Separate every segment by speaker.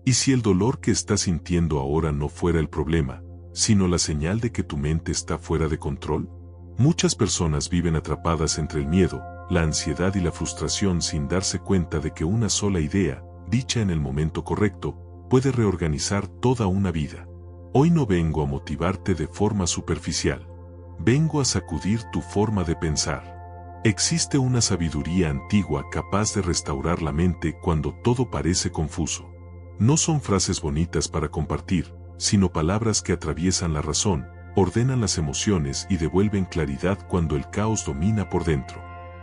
Speaker 1: ¿Y si el dolor que estás sintiendo ahora no fuera el problema, sino la señal de que tu mente está fuera de control? Muchas personas viven atrapadas entre el miedo, la ansiedad y la frustración sin darse cuenta de que una sola idea, dicha en el momento correcto, puede reorganizar toda una vida. Hoy no vengo a motivarte de forma superficial. Vengo a sacudir tu forma de pensar. Existe una sabiduría antigua capaz de restaurar la mente cuando todo parece confuso. No son frases bonitas para compartir, sino palabras que atraviesan la razón, ordenan las emociones y devuelven claridad cuando el caos domina por dentro.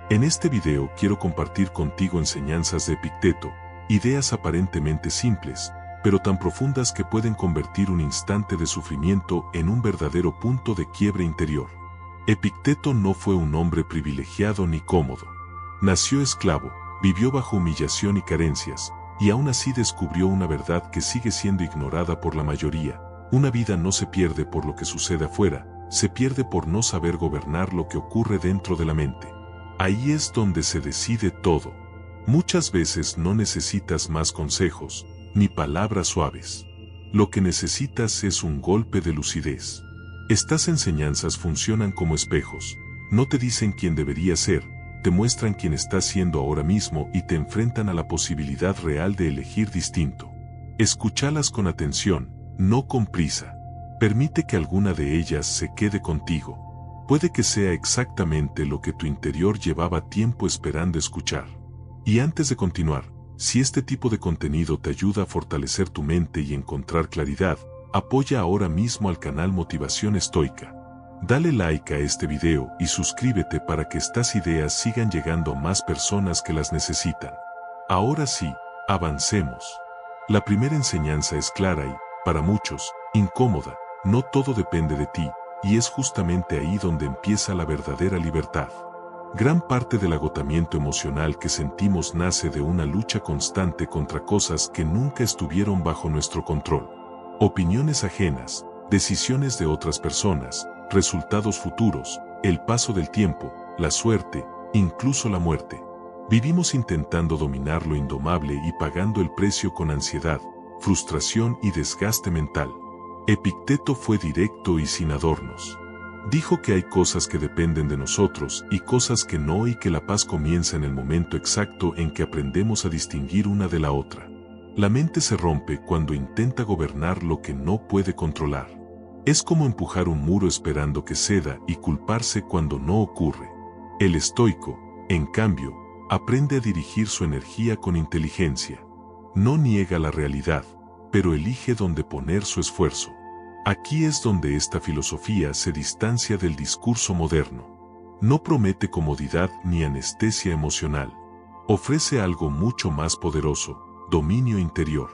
Speaker 1: En este video quiero compartir contigo enseñanzas de Epicteto, ideas aparentemente simples, pero tan profundas que pueden convertir un instante de sufrimiento en un verdadero punto de quiebre interior. Epicteto no fue un hombre privilegiado ni cómodo. Nació esclavo, vivió bajo humillación y carencias, y aún así descubrió una verdad que sigue siendo ignorada por la mayoría. Una vida no se pierde por lo que sucede afuera, se pierde por no saber gobernar lo que ocurre dentro de la mente. Ahí es donde se decide todo. Muchas veces no necesitas más consejos, ni palabras suaves. Lo que necesitas es un golpe de lucidez. Estas enseñanzas funcionan como espejos. No te dicen quién deberías ser, te muestran quién estás siendo ahora mismo y te enfrentan a la posibilidad real de elegir distinto. Escúchalas con atención, no con prisa. Permite que alguna de ellas se quede contigo. Puede que sea exactamente lo que tu interior llevaba tiempo esperando escuchar. Y antes de continuar, si este tipo de contenido te ayuda a fortalecer tu mente y encontrar claridad, apoya ahora mismo al canal Motivación Estoica. Dale like a este video y suscríbete para que estas ideas sigan llegando a más personas que las necesitan. Ahora sí, avancemos. La primera enseñanza es clara y, para muchos, incómoda. No todo depende de ti, y es justamente ahí donde empieza la verdadera libertad. Gran parte del agotamiento emocional que sentimos nace de una lucha constante contra cosas que nunca estuvieron bajo nuestro control. Opiniones ajenas, decisiones de otras personas, resultados futuros, el paso del tiempo, la suerte, incluso la muerte. Vivimos intentando dominar lo indomable y pagando el precio con ansiedad, frustración y desgaste mental. Epicteto fue directo y sin adornos. Dijo que hay cosas que dependen de nosotros y cosas que no, y que la paz comienza en el momento exacto en que aprendemos a distinguir una de la otra. La mente se rompe cuando intenta gobernar lo que no puede controlar. Es como empujar un muro esperando que ceda y culparse cuando no ocurre. El estoico, en cambio, aprende a dirigir su energía con inteligencia. No niega la realidad, pero elige dónde poner su esfuerzo. Aquí es donde esta filosofía se distancia del discurso moderno. No promete comodidad ni anestesia emocional. Ofrece algo mucho más poderoso: dominio interior.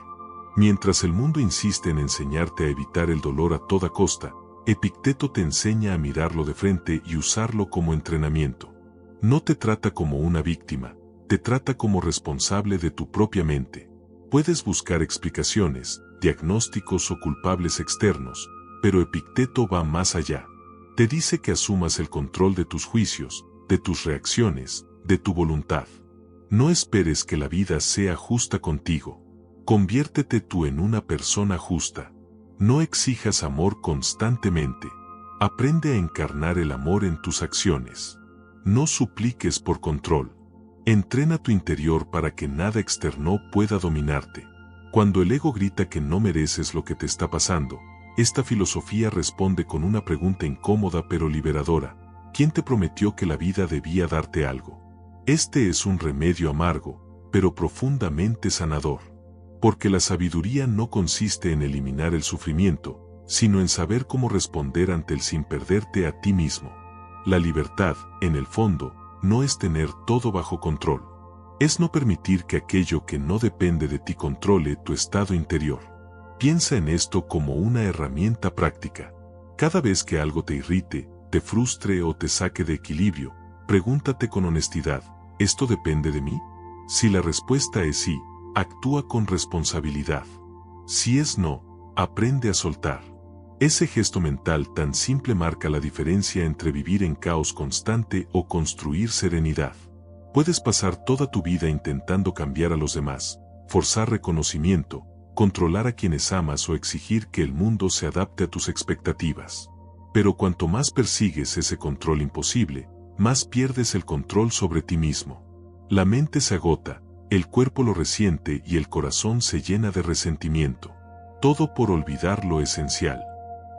Speaker 1: Mientras el mundo insiste en enseñarte a evitar el dolor a toda costa, Epicteto te enseña a mirarlo de frente y usarlo como entrenamiento. No te trata como una víctima, te trata como responsable de tu propia mente. Puedes buscar explicaciones, diagnósticos o culpables externos, pero Epicteto va más allá. Te dice que asumas el control de tus juicios, de tus reacciones, de tu voluntad. No esperes que la vida sea justa contigo. Conviértete tú en una persona justa. No exijas amor constantemente. Aprende a encarnar el amor en tus acciones. No supliques por control. Entrena tu interior para que nada externo pueda dominarte. Cuando el ego grita que no mereces lo que te está pasando, esta filosofía responde con una pregunta incómoda pero liberadora: ¿quién te prometió que la vida debía darte algo? Este es un remedio amargo, pero profundamente sanador. Porque la sabiduría no consiste en eliminar el sufrimiento, sino en saber cómo responder ante él sin perderte a ti mismo. La libertad, en el fondo, no es tener todo bajo control. Es no permitir que aquello que no depende de ti controle tu estado interior. Piensa en esto como una herramienta práctica. Cada vez que algo te irrite, te frustre o te saque de equilibrio, pregúntate con honestidad: ¿esto depende de mí? Si la respuesta es sí, actúa con responsabilidad. Si es no, aprende a soltar. Ese gesto mental tan simple marca la diferencia entre vivir en caos constante o construir serenidad. Puedes pasar toda tu vida intentando cambiar a los demás, forzar reconocimiento, controlar a quienes amas o exigir que el mundo se adapte a tus expectativas. Pero cuanto más persigues ese control imposible, más pierdes el control sobre ti mismo. La mente se agota, el cuerpo lo resiente y el corazón se llena de resentimiento. Todo por olvidar lo esencial.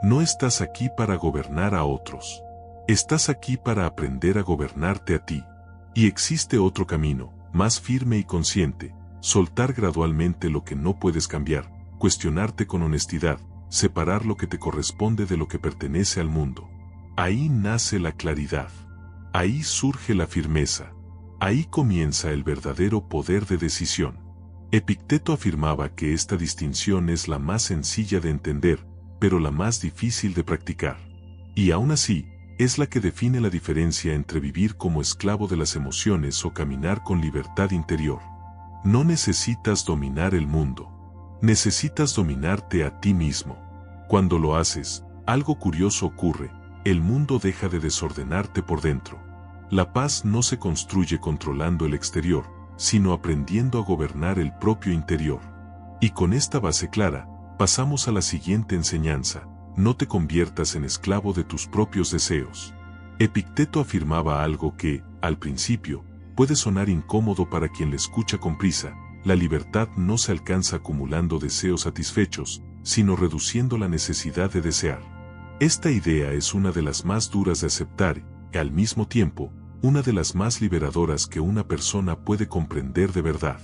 Speaker 1: No estás aquí para gobernar a otros. Estás aquí para aprender a gobernarte a ti. Y existe otro camino, más firme y consciente: soltar gradualmente lo que no puedes cambiar, cuestionarte con honestidad, separar lo que te corresponde de lo que pertenece al mundo. Ahí nace la claridad. Ahí surge la firmeza. Ahí comienza el verdadero poder de decisión. Epicteto afirmaba que esta distinción es la más sencilla de entender, pero la más difícil de practicar. Y aún así, es la que define la diferencia entre vivir como esclavo de las emociones o caminar con libertad interior. No necesitas dominar el mundo. Necesitas dominarte a ti mismo. Cuando lo haces, algo curioso ocurre: el mundo deja de desordenarte por dentro. La paz no se construye controlando el exterior, sino aprendiendo a gobernar el propio interior. Y con esta base clara, pasamos a la siguiente enseñanza: no te conviertas en esclavo de tus propios deseos. Epicteto afirmaba algo que, al principio, puede sonar incómodo para quien le escucha con prisa: la libertad no se alcanza acumulando deseos satisfechos, sino reduciendo la necesidad de desear. Esta idea es una de las más duras de aceptar y, al mismo tiempo, una de las más liberadoras que una persona puede comprender de verdad.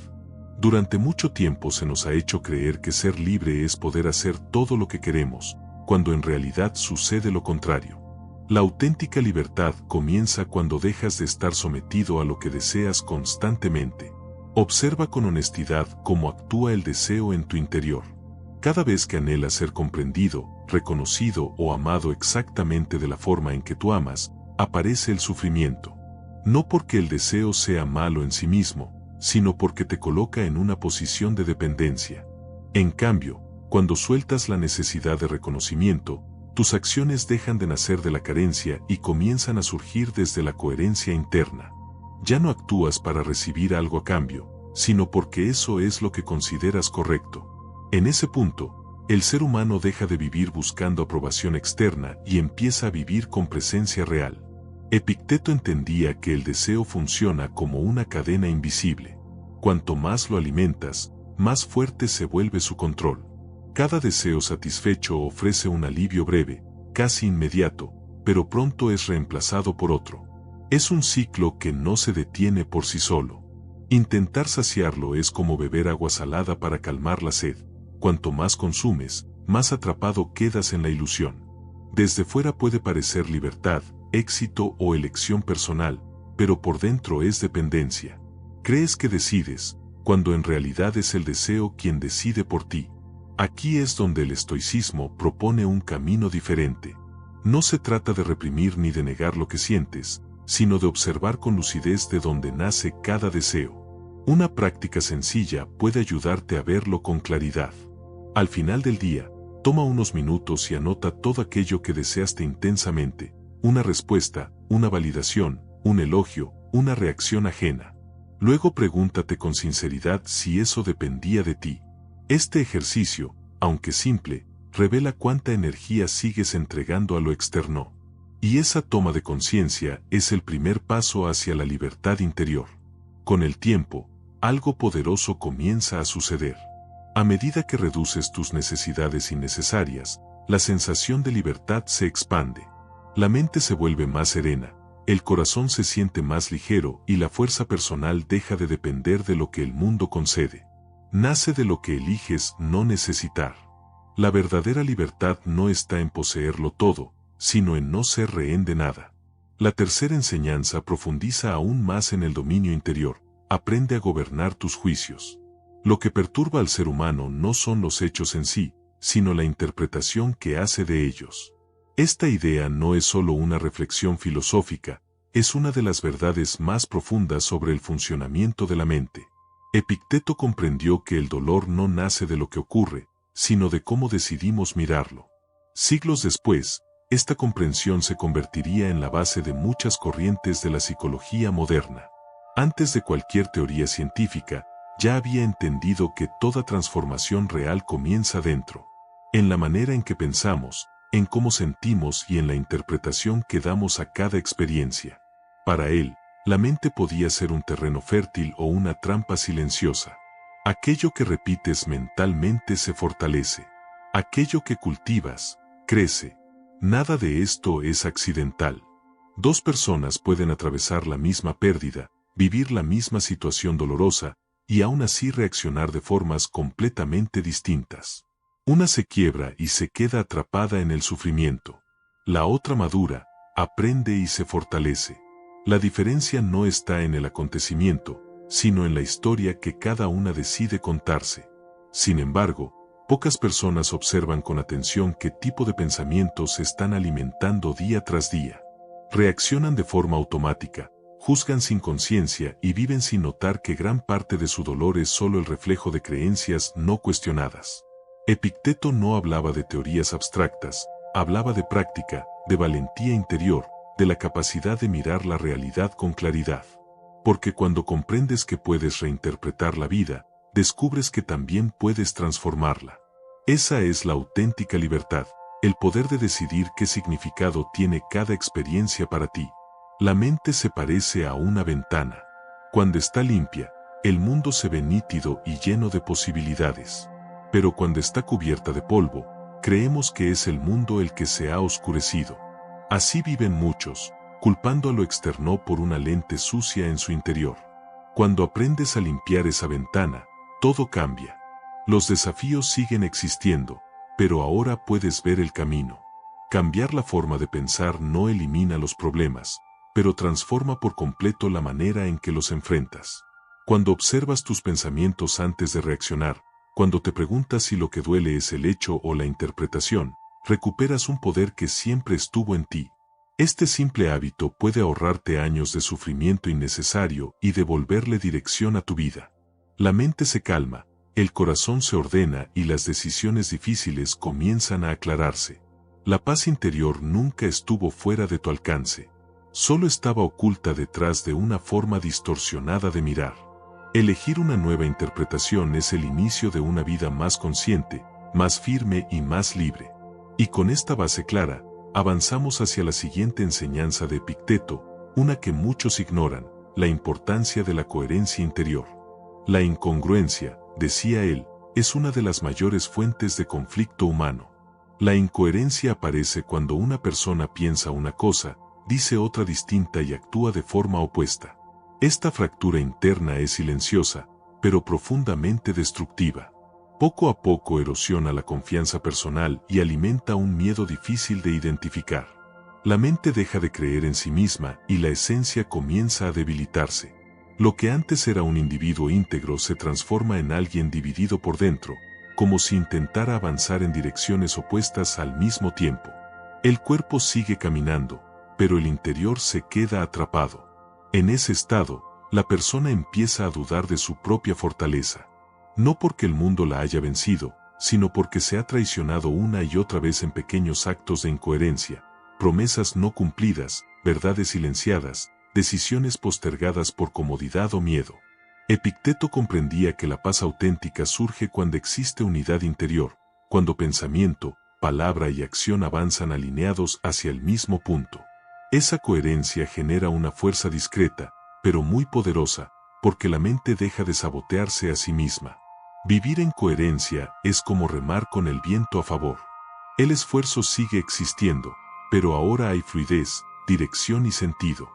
Speaker 1: Durante mucho tiempo se nos ha hecho creer que ser libre es poder hacer todo lo que queremos, cuando en realidad sucede lo contrario. La auténtica libertad comienza cuando dejas de estar sometido a lo que deseas constantemente. Observa con honestidad cómo actúa el deseo en tu interior. Cada vez que anhelas ser comprendido, reconocido o amado exactamente de la forma en que tú amas, aparece el sufrimiento. No porque el deseo sea malo en sí mismo, sino porque te coloca en una posición de dependencia. En cambio, cuando sueltas la necesidad de reconocimiento, tus acciones dejan de nacer de la carencia y comienzan a surgir desde la coherencia interna. Ya no actúas para recibir algo a cambio, sino porque eso es lo que consideras correcto. En ese punto, el ser humano deja de vivir buscando aprobación externa y empieza a vivir con presencia real. Epicteto entendía que el deseo funciona como una cadena invisible. Cuanto más lo alimentas, más fuerte se vuelve su control. Cada deseo satisfecho ofrece un alivio breve, casi inmediato, pero pronto es reemplazado por otro. Es un ciclo que no se detiene por sí solo. Intentar saciarlo es como beber agua salada para calmar la sed. Cuanto más consumes, más atrapado quedas en la ilusión. Desde fuera puede parecer libertad, éxito o elección personal, pero por dentro es dependencia. Crees que decides, cuando en realidad es el deseo quien decide por ti. Aquí es donde el estoicismo propone un camino diferente. No se trata de reprimir ni de negar lo que sientes, sino de observar con lucidez de dónde nace cada deseo. Una práctica sencilla puede ayudarte a verlo con claridad. Al final del día, toma unos minutos y anota todo aquello que deseaste intensamente: una respuesta, una validación, un elogio, una reacción ajena. Luego pregúntate con sinceridad si eso dependía de ti. Este ejercicio, aunque simple, revela cuánta energía sigues entregando a lo externo. Y esa toma de conciencia es el primer paso hacia la libertad interior. Con el tiempo, algo poderoso comienza a suceder. A medida que reduces tus necesidades innecesarias, la sensación de libertad se expande. La mente se vuelve más serena, el corazón se siente más ligero y la fuerza personal deja de depender de lo que el mundo concede. Nace de lo que eliges no necesitar. La verdadera libertad no está en poseerlo todo, sino en no ser rehén de nada. La tercera enseñanza profundiza aún más en el dominio interior: aprende a gobernar tus juicios. Lo que perturba al ser humano no son los hechos en sí, sino la interpretación que hace de ellos. Esta idea no es solo una reflexión filosófica, es una de las verdades más profundas sobre el funcionamiento de la mente. Epicteto comprendió que el dolor no nace de lo que ocurre, sino de cómo decidimos mirarlo. Siglos después, esta comprensión se convertiría en la base de muchas corrientes de la psicología moderna. Antes de cualquier teoría científica, ya había entendido que toda transformación real comienza dentro, en la manera en que pensamos, en cómo sentimos y en la interpretación que damos a cada experiencia. Para él, la mente podía ser un terreno fértil o una trampa silenciosa. Aquello que repites mentalmente se fortalece. Aquello que cultivas, crece. Nada de esto es accidental. Dos personas pueden atravesar la misma pérdida, vivir la misma situación dolorosa, y aún así reaccionar de formas completamente distintas. Una se quiebra y se queda atrapada en el sufrimiento. La otra madura, aprende y se fortalece. La diferencia no está en el acontecimiento, sino en la historia que cada una decide contarse. Sin embargo, pocas personas observan con atención qué tipo de pensamientos se están alimentando día tras día. Reaccionan de forma automática, juzgan sin conciencia y viven sin notar que gran parte de su dolor es solo el reflejo de creencias no cuestionadas. Epicteto no hablaba de teorías abstractas, hablaba de práctica, de valentía interior, de la capacidad de mirar la realidad con claridad. Porque cuando comprendes que puedes reinterpretar la vida, descubres que también puedes transformarla. Esa es la auténtica libertad, el poder de decidir qué significado tiene cada experiencia para ti. La mente se parece a una ventana. Cuando está limpia, el mundo se ve nítido y lleno de posibilidades. Pero cuando está cubierta de polvo, creemos que es el mundo el que se ha oscurecido. Así viven muchos, culpando a lo externo por una lente sucia en su interior. Cuando aprendes a limpiar esa ventana, todo cambia. Los desafíos siguen existiendo, pero ahora puedes ver el camino. Cambiar la forma de pensar no elimina los problemas, pero transforma por completo la manera en que los enfrentas. Cuando observas tus pensamientos antes de reaccionar, cuando te preguntas si lo que duele es el hecho o la interpretación, recuperas un poder que siempre estuvo en ti. Este simple hábito puede ahorrarte años de sufrimiento innecesario y devolverle dirección a tu vida. La mente se calma, el corazón se ordena y las decisiones difíciles comienzan a aclararse. La paz interior nunca estuvo fuera de tu alcance. Solo estaba oculta detrás de una forma distorsionada de mirar. Elegir una nueva interpretación es el inicio de una vida más consciente, más firme y más libre. Y con esta base clara, avanzamos hacia la siguiente enseñanza de Epicteto, una que muchos ignoran, la importancia de la coherencia interior. La incongruencia, decía él, es una de las mayores fuentes de conflicto humano. La incoherencia aparece cuando una persona piensa una cosa, dice otra distinta y actúa de forma opuesta. Esta fractura interna es silenciosa, pero profundamente destructiva. Poco a poco erosiona la confianza personal y alimenta un miedo difícil de identificar. La mente deja de creer en sí misma y la esencia comienza a debilitarse. Lo que antes era un individuo íntegro se transforma en alguien dividido por dentro, como si intentara avanzar en direcciones opuestas al mismo tiempo. El cuerpo sigue caminando, pero el interior se queda atrapado. En ese estado, la persona empieza a dudar de su propia fortaleza. No porque el mundo la haya vencido, sino porque se ha traicionado una y otra vez en pequeños actos de incoherencia, promesas no cumplidas, verdades silenciadas, decisiones postergadas por comodidad o miedo. Epicteto comprendía que la paz auténtica surge cuando existe unidad interior, cuando pensamiento, palabra y acción avanzan alineados hacia el mismo punto. Esa coherencia genera una fuerza discreta, pero muy poderosa, porque la mente deja de sabotearse a sí misma. Vivir en coherencia es como remar con el viento a favor. El esfuerzo sigue existiendo, pero ahora hay fluidez, dirección y sentido.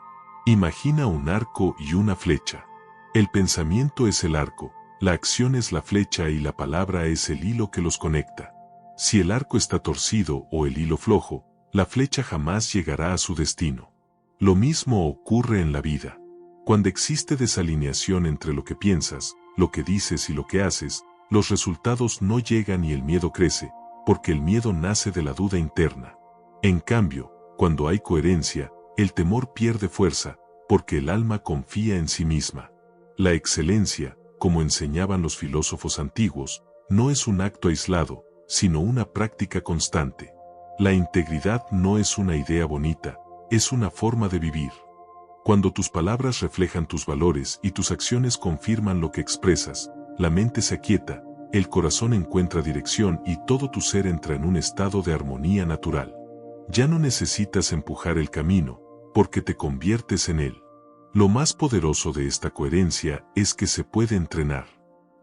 Speaker 1: Imagina un arco y una flecha. El pensamiento es el arco, la acción es la flecha y la palabra es el hilo que los conecta. Si el arco está torcido o el hilo flojo, la flecha jamás llegará a su destino. Lo mismo ocurre en la vida. Cuando existe desalineación entre lo que piensas, lo que dices y lo que haces, los resultados no llegan y el miedo crece, porque el miedo nace de la duda interna. En cambio, cuando hay coherencia, el temor pierde fuerza, porque el alma confía en sí misma. La excelencia, como enseñaban los filósofos antiguos, no es un acto aislado, sino una práctica constante. La integridad no es una idea bonita, es una forma de vivir. Cuando tus palabras reflejan tus valores y tus acciones confirman lo que expresas, la mente se aquieta, el corazón encuentra dirección y todo tu ser entra en un estado de armonía natural. Ya no necesitas empujar el camino, porque te conviertes en él. Lo más poderoso de esta coherencia es que se puede entrenar.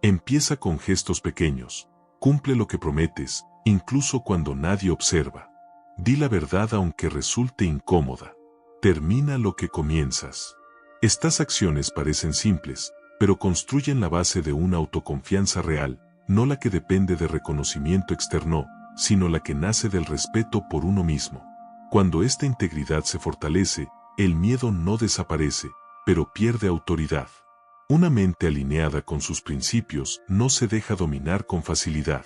Speaker 1: Empieza con gestos pequeños, cumple lo que prometes, incluso cuando nadie observa. Di la verdad aunque resulte incómoda. Termina lo que comienzas. Estas acciones parecen simples, pero construyen la base de una autoconfianza real, no la que depende de reconocimiento externo, sino la que nace del respeto por uno mismo. Cuando esta integridad se fortalece, el miedo no desaparece, pero pierde autoridad. Una mente alineada con sus principios no se deja dominar con facilidad.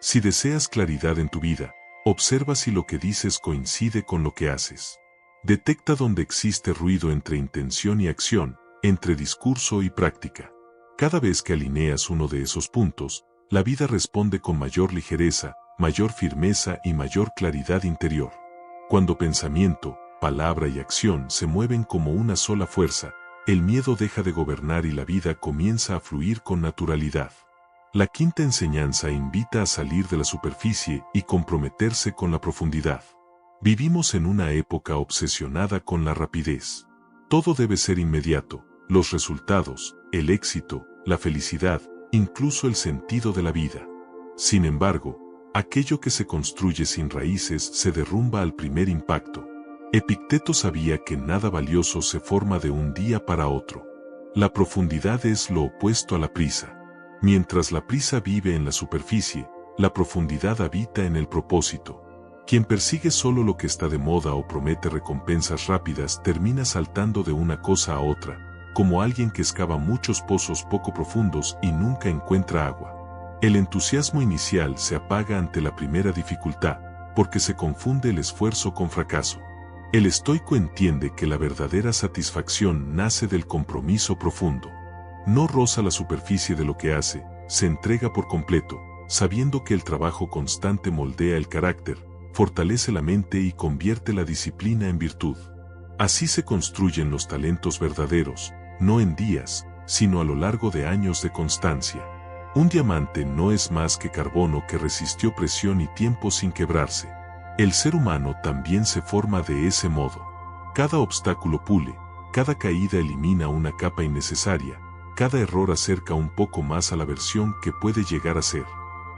Speaker 1: Si deseas claridad en tu vida, observa si lo que dices coincide con lo que haces. Detecta donde existe ruido entre intención y acción, entre discurso y práctica. Cada vez que alineas uno de esos puntos, la vida responde con mayor ligereza, mayor firmeza y mayor claridad interior. Cuando pensamiento, palabra y acción se mueven como una sola fuerza, el miedo deja de gobernar y la vida comienza a fluir con naturalidad. La quinta enseñanza invita a salir de la superficie y comprometerse con la profundidad. Vivimos en una época obsesionada con la rapidez. Todo debe ser inmediato, los resultados, el éxito, la felicidad, incluso el sentido de la vida. Sin embargo, aquello que se construye sin raíces se derrumba al primer impacto. Epicteto sabía que nada valioso se forma de un día para otro. La profundidad es lo opuesto a la prisa. Mientras la prisa vive en la superficie, la profundidad habita en el propósito. Quien persigue solo lo que está de moda o promete recompensas rápidas termina saltando de una cosa a otra, como alguien que excava muchos pozos poco profundos y nunca encuentra agua. El entusiasmo inicial se apaga ante la primera dificultad, porque se confunde el esfuerzo con fracaso. El estoico entiende que la verdadera satisfacción nace del compromiso profundo. No roza la superficie de lo que hace, se entrega por completo, sabiendo que el trabajo constante moldea el carácter, fortalece la mente y convierte la disciplina en virtud. Así se construyen los talentos verdaderos, no en días, sino a lo largo de años de constancia. Un diamante no es más que carbono que resistió presión y tiempo sin quebrarse. El ser humano también se forma de ese modo. Cada obstáculo pule, cada caída elimina una capa innecesaria, cada error acerca un poco más a la versión que puede llegar a ser.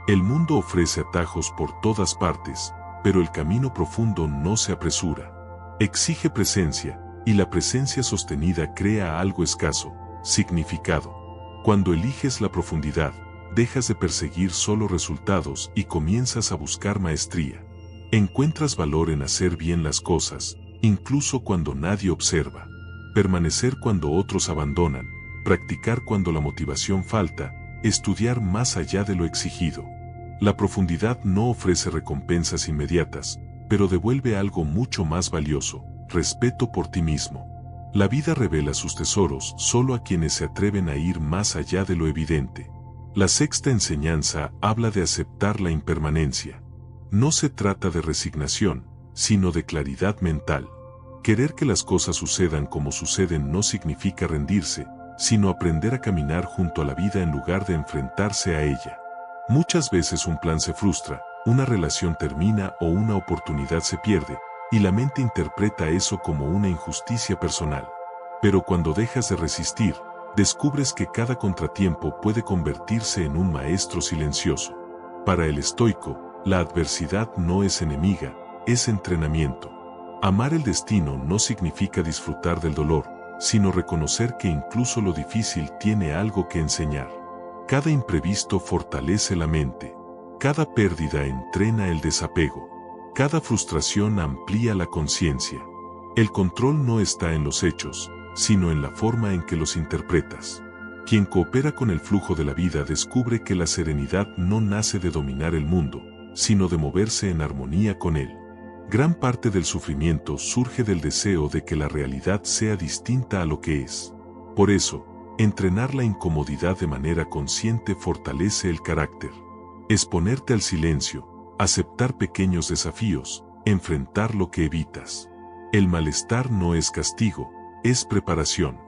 Speaker 1: El mundo ofrece atajos por todas partes, pero el camino profundo no se apresura. Exige presencia, y la presencia sostenida crea algo escaso, significado. Cuando eliges la profundidad, dejas de perseguir solo resultados y comienzas a buscar maestría. Encuentras valor en hacer bien las cosas, incluso cuando nadie observa. Permanecer cuando otros abandonan, practicar cuando la motivación falta, estudiar más allá de lo exigido. La profundidad no ofrece recompensas inmediatas, pero devuelve algo mucho más valioso, respeto por ti mismo. La vida revela sus tesoros solo a quienes se atreven a ir más allá de lo evidente. La sexta enseñanza habla de aceptar la impermanencia. No se trata de resignación, sino de claridad mental. Querer que las cosas sucedan como suceden no significa rendirse, sino aprender a caminar junto a la vida en lugar de enfrentarse a ella. Muchas veces un plan se frustra, una relación termina o una oportunidad se pierde, y la mente interpreta eso como una injusticia personal. Pero cuando dejas de resistir, descubres que cada contratiempo puede convertirse en un maestro silencioso. Para el estoico, la adversidad no es enemiga, es entrenamiento. Amar el destino no significa disfrutar del dolor, sino reconocer que incluso lo difícil tiene algo que enseñar. Cada imprevisto fortalece la mente. Cada pérdida entrena el desapego. Cada frustración amplía la conciencia. El control no está en los hechos, sino en la forma en que los interpretas. Quien coopera con el flujo de la vida descubre que la serenidad no nace de dominar el mundo, sino de moverse en armonía con él. Gran parte del sufrimiento surge del deseo de que la realidad sea distinta a lo que es. Por eso, entrenar la incomodidad de manera consciente fortalece el carácter. Exponerte al silencio, aceptar pequeños desafíos, enfrentar lo que evitas. El malestar no es castigo, es preparación.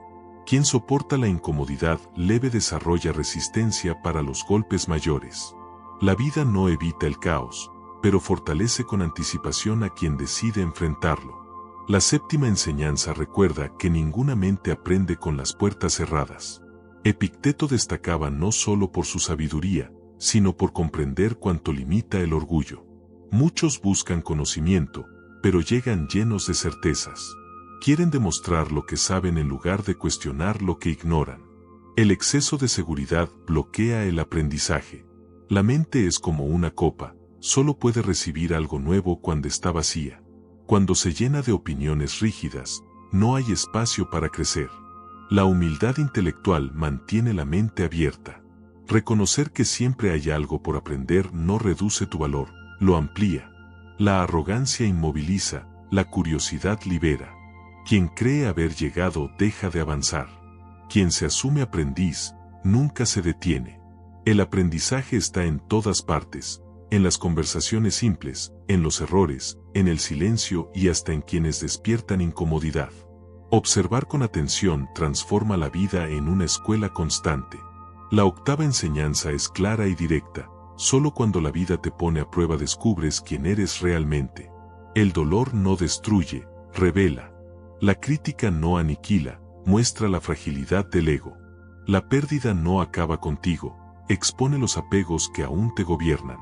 Speaker 1: Quien soporta la incomodidad leve desarrolla resistencia para los golpes mayores. La vida no evita el caos, pero fortalece con anticipación a quien decide enfrentarlo. La séptima enseñanza recuerda que ninguna mente aprende con las puertas cerradas. Epicteto destacaba no solo por su sabiduría, sino por comprender cuánto limita el orgullo. Muchos buscan conocimiento, pero llegan llenos de certezas. Quieren demostrar lo que saben en lugar de cuestionar lo que ignoran. El exceso de seguridad bloquea el aprendizaje. La mente es como una copa, solo puede recibir algo nuevo cuando está vacía. Cuando se llena de opiniones rígidas, no hay espacio para crecer. La humildad intelectual mantiene la mente abierta. Reconocer que siempre hay algo por aprender no reduce tu valor, lo amplía. La arrogancia inmoviliza, la curiosidad libera. Quien cree haber llegado deja de avanzar. Quien se asume aprendiz, nunca se detiene. El aprendizaje está en todas partes, en las conversaciones simples, en los errores, en el silencio y hasta en quienes despiertan incomodidad. Observar con atención transforma la vida en una escuela constante. La octava enseñanza es clara y directa. Solo cuando la vida te pone a prueba descubres quién eres realmente. El dolor no destruye, revela. La crítica no aniquila, muestra la fragilidad del ego. La pérdida no acaba contigo, expone los apegos que aún te gobiernan.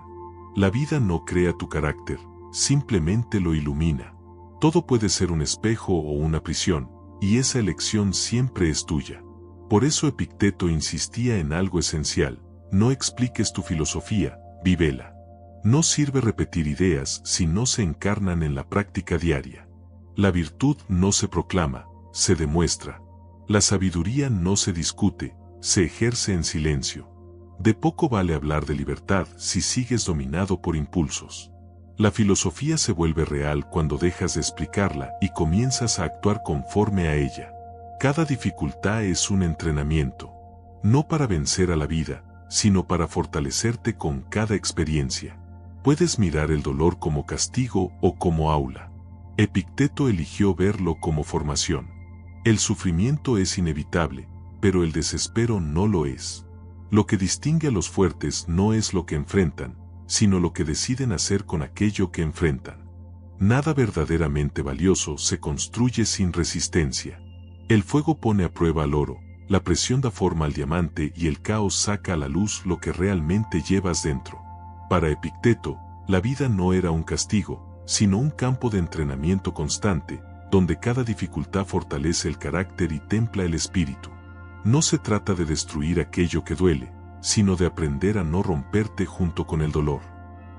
Speaker 1: La vida no crea tu carácter, simplemente lo ilumina. Todo puede ser un espejo o una prisión, y esa elección siempre es tuya. Por eso Epicteto insistía en algo esencial: no expliques tu filosofía, vívela. No sirve repetir ideas si no se encarnan en la práctica diaria. La virtud no se proclama, se demuestra. La sabiduría no se discute, se ejerce en silencio. De poco vale hablar de libertad si sigues dominado por impulsos. La filosofía se vuelve real cuando dejas de explicarla y comienzas a actuar conforme a ella. Cada dificultad es un entrenamiento, no para vencer a la vida, sino para fortalecerte con cada experiencia. Puedes mirar el dolor como castigo o como aula. Epicteto eligió verlo como formación. El sufrimiento es inevitable, pero el desespero no lo es. Lo que distingue a los fuertes no es lo que enfrentan, sino lo que deciden hacer con aquello que enfrentan. Nada verdaderamente valioso se construye sin resistencia. El fuego pone a prueba al oro, la presión da forma al diamante y el caos saca a la luz lo que realmente llevas dentro. Para Epicteto, la vida no era un castigo, sino un campo de entrenamiento constante, donde cada dificultad fortalece el carácter y templa el espíritu. No se trata de destruir aquello que duele, sino de aprender a no romperte junto con el dolor.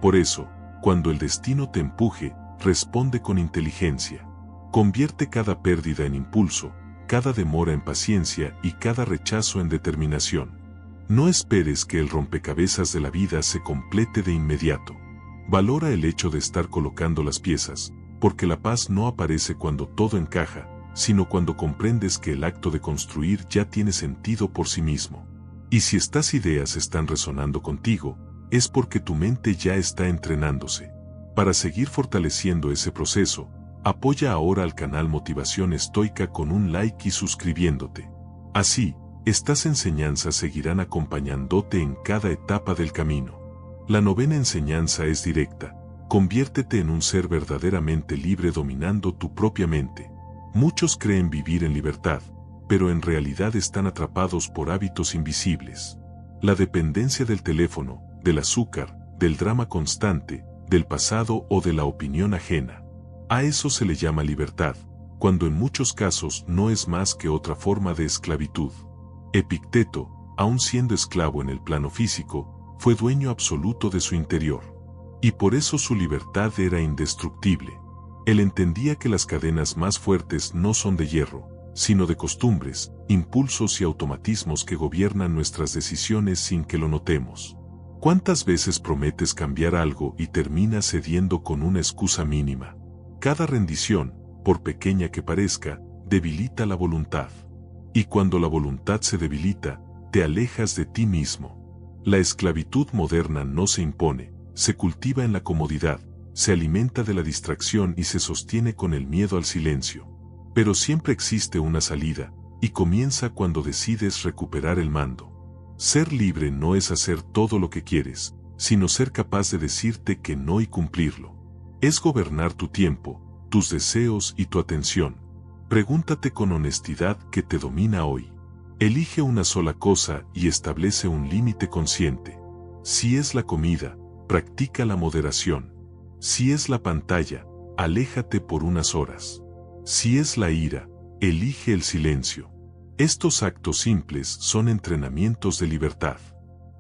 Speaker 1: Por eso, cuando el destino te empuje, responde con inteligencia. Convierte cada pérdida en impulso, cada demora en paciencia y cada rechazo en determinación. No esperes que el rompecabezas de la vida se complete de inmediato. Valora el hecho de estar colocando las piezas, porque la paz no aparece cuando todo encaja, sino cuando comprendes que el acto de construir ya tiene sentido por sí mismo. Y si estas ideas están resonando contigo, es porque tu mente ya está entrenándose. Para seguir fortaleciendo ese proceso, apoya ahora al canal Motivación Estoica con un like y suscribiéndote. Así, estas enseñanzas seguirán acompañándote en cada etapa del camino. La novena enseñanza es directa: conviértete en un ser verdaderamente libre dominando tu propia mente. Muchos creen vivir en libertad, pero en realidad están atrapados por hábitos invisibles. La dependencia del teléfono, del azúcar, del drama constante, del pasado o de la opinión ajena. A eso se le llama libertad, cuando en muchos casos no es más que otra forma de esclavitud. Epicteto, aun siendo esclavo en el plano físico, fue dueño absoluto de su interior. Y por eso su libertad era indestructible. Él entendía que las cadenas más fuertes no son de hierro, sino de costumbres, impulsos y automatismos que gobiernan nuestras decisiones sin que lo notemos. ¿Cuántas veces prometes cambiar algo y terminas cediendo con una excusa mínima? Cada rendición, por pequeña que parezca, debilita la voluntad. Y cuando la voluntad se debilita, te alejas de ti mismo. La esclavitud moderna no se impone, se cultiva en la comodidad, se alimenta de la distracción y se sostiene con el miedo al silencio. Pero siempre existe una salida, y comienza cuando decides recuperar el mando. Ser libre no es hacer todo lo que quieres, sino ser capaz de decirte que no y cumplirlo. Es gobernar tu tiempo, tus deseos y tu atención. Pregúntate con honestidad qué te domina hoy. Elige una sola cosa y establece un límite consciente. Si es la comida, practica la moderación. Si es la pantalla, aléjate por unas horas. Si es la ira, elige el silencio. Estos actos simples son entrenamientos de libertad.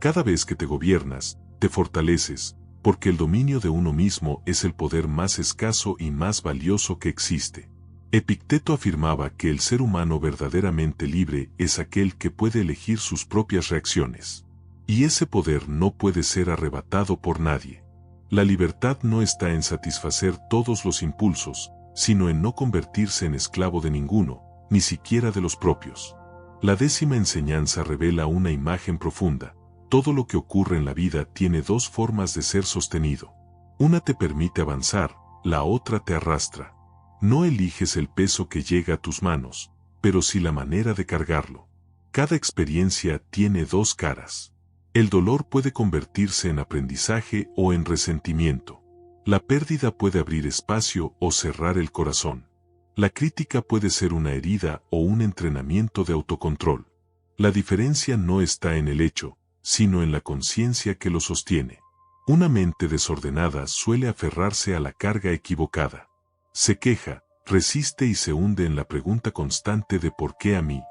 Speaker 1: Cada vez que te gobiernas, te fortaleces, porque el dominio de uno mismo es el poder más escaso y más valioso que existe. Epicteto afirmaba que el ser humano verdaderamente libre es aquel que puede elegir sus propias reacciones. Y ese poder no puede ser arrebatado por nadie. La libertad no está en satisfacer todos los impulsos, sino en no convertirse en esclavo de ninguno, ni siquiera de los propios. La 10ª enseñanza revela una imagen profunda. Todo lo que ocurre en la vida tiene dos formas de ser sostenido. Una te permite avanzar, la otra te arrastra. No eliges el peso que llega a tus manos, pero sí la manera de cargarlo. Cada experiencia tiene dos caras. El dolor puede convertirse en aprendizaje o en resentimiento. La pérdida puede abrir espacio o cerrar el corazón. La crítica puede ser una herida o un entrenamiento de autocontrol. La diferencia no está en el hecho, sino en la conciencia que lo sostiene. Una mente desordenada suele aferrarse a la carga equivocada. Se queja, resiste y se hunde en la pregunta constante de ¿por qué a mí?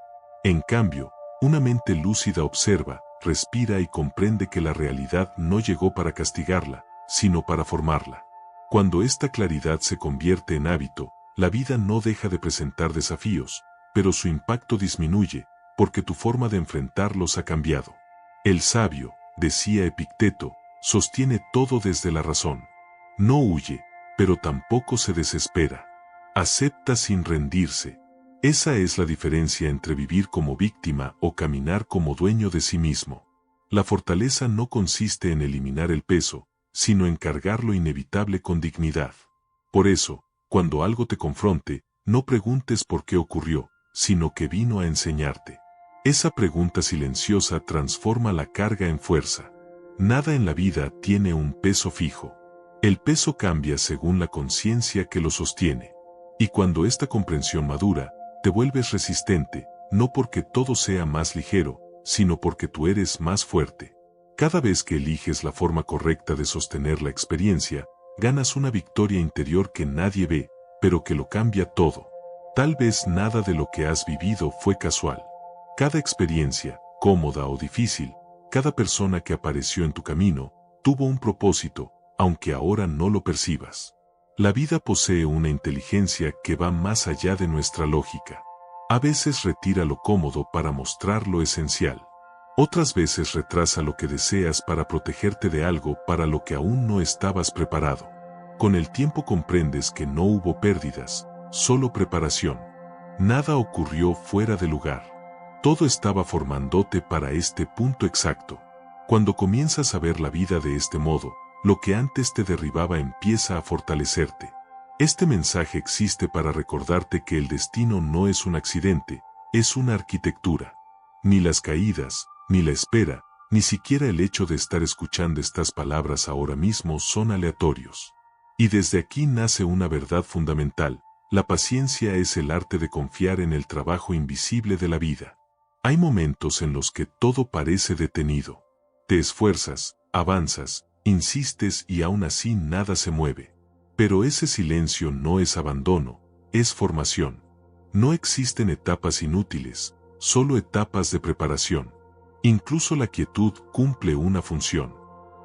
Speaker 1: En cambio, una mente lúcida observa, respira y comprende que la realidad no llegó para castigarla, sino para formarla. Cuando esta claridad se convierte en hábito, la vida no deja de presentar desafíos, pero su impacto disminuye, porque tu forma de enfrentarlos ha cambiado. El sabio, decía Epicteto, sostiene todo desde la razón. No huye, pero tampoco se desespera. Acepta sin rendirse. Esa es la diferencia entre vivir como víctima o caminar como dueño de sí mismo. La fortaleza no consiste en eliminar el peso, sino en cargar lo inevitable con dignidad. Por eso, cuando algo te confronte, no preguntes por qué ocurrió, sino que vino a enseñarte. Esa pregunta silenciosa transforma la carga en fuerza. Nada en la vida tiene un peso fijo. El peso cambia según la conciencia que lo sostiene. Y cuando esta comprensión madura, te vuelves resistente, no porque todo sea más ligero, sino porque tú eres más fuerte. Cada vez que eliges la forma correcta de sostener la experiencia, ganas una victoria interior que nadie ve, pero que lo cambia todo. Tal vez nada de lo que has vivido fue casual. Cada experiencia, cómoda o difícil, cada persona que apareció en tu camino, tuvo un propósito, aunque ahora no lo percibas. La vida posee una inteligencia que va más allá de nuestra lógica. A veces retira lo cómodo para mostrar lo esencial. Otras veces retrasa lo que deseas para protegerte de algo para lo que aún no estabas preparado. Con el tiempo comprendes que no hubo pérdidas, solo preparación. Nada ocurrió fuera de lugar. Todo estaba formándote para este punto exacto. Cuando comienzas a ver la vida de este modo, lo que antes te derribaba empieza a fortalecerte. Este mensaje existe para recordarte que el destino no es un accidente, es una arquitectura. Ni las caídas, ni la espera, ni siquiera el hecho de estar escuchando estas palabras ahora mismo son aleatorios. Y desde aquí nace una verdad fundamental: la paciencia es el arte de confiar en el trabajo invisible de la vida. Hay momentos en los que todo parece detenido. Te esfuerzas, avanzas, insistes y aún así nada se mueve. Pero ese silencio no es abandono, es formación. No existen etapas inútiles, solo etapas de preparación. Incluso la quietud cumple una función.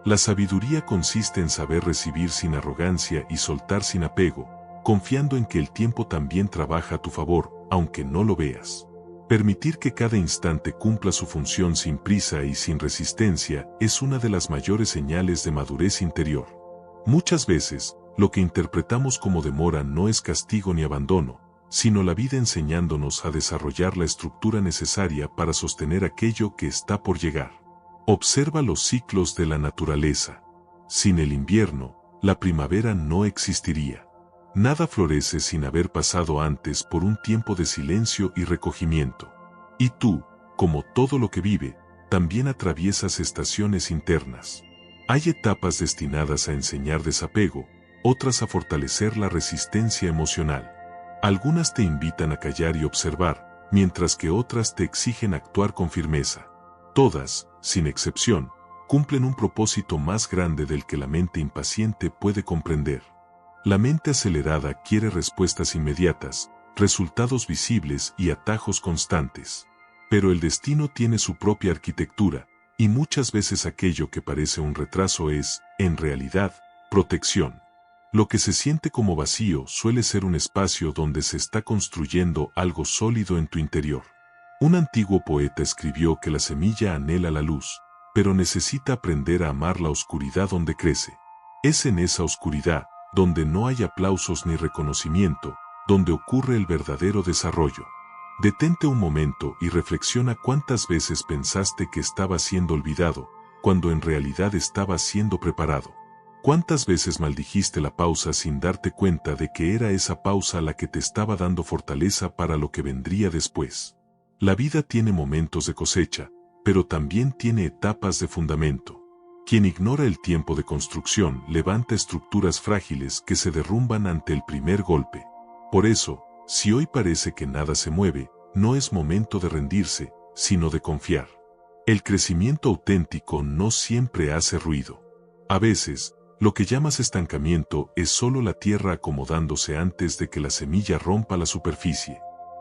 Speaker 1: La sabiduría consiste en saber recibir sin arrogancia y soltar sin apego, confiando en que el tiempo también trabaja a tu favor, aunque no lo veas. Permitir que cada instante cumpla su función sin prisa y sin resistencia es una de las mayores señales de madurez interior. Muchas veces, lo que interpretamos como demora no es castigo ni abandono, sino la vida enseñándonos a desarrollar la estructura necesaria para sostener aquello que está por llegar. Observa los ciclos de la naturaleza. Sin el invierno, la primavera no existiría. Nada florece sin haber pasado antes por un tiempo de silencio y recogimiento. Y tú, como todo lo que vive, también atraviesas estaciones internas. Hay etapas destinadas a enseñar desapego, otras a fortalecer la resistencia emocional. Algunas te invitan a callar y observar, mientras que otras te exigen actuar con firmeza. Todas, sin excepción, cumplen un propósito más grande del que la mente impaciente puede comprender. La mente acelerada quiere respuestas inmediatas, resultados visibles y atajos constantes. Pero el destino tiene su propia arquitectura, y muchas veces aquello que parece un retraso es, en realidad, protección. Lo que se siente como vacío suele ser un espacio donde se está construyendo algo sólido en tu interior. Un antiguo poeta escribió que la semilla anhela la luz, pero necesita aprender a amar la oscuridad donde crece. Es en esa oscuridad, donde no hay aplausos ni reconocimiento, donde ocurre el verdadero desarrollo. Detente un momento y reflexiona cuántas veces pensaste que estaba siendo olvidado, cuando en realidad estaba siendo preparado. ¿Cuántas veces maldijiste la pausa sin darte cuenta de que era esa pausa la que te estaba dando fortaleza para lo que vendría después? La vida tiene momentos de cosecha, pero también tiene etapas de fundamento. Quien ignora el tiempo de construcción levanta estructuras frágiles que se derrumban ante el primer golpe. Por eso, si hoy parece que nada se mueve, no es momento de rendirse, sino de confiar. El crecimiento auténtico no siempre hace ruido. A veces, lo que llamas estancamiento es solo la tierra acomodándose antes de que la semilla rompa la superficie.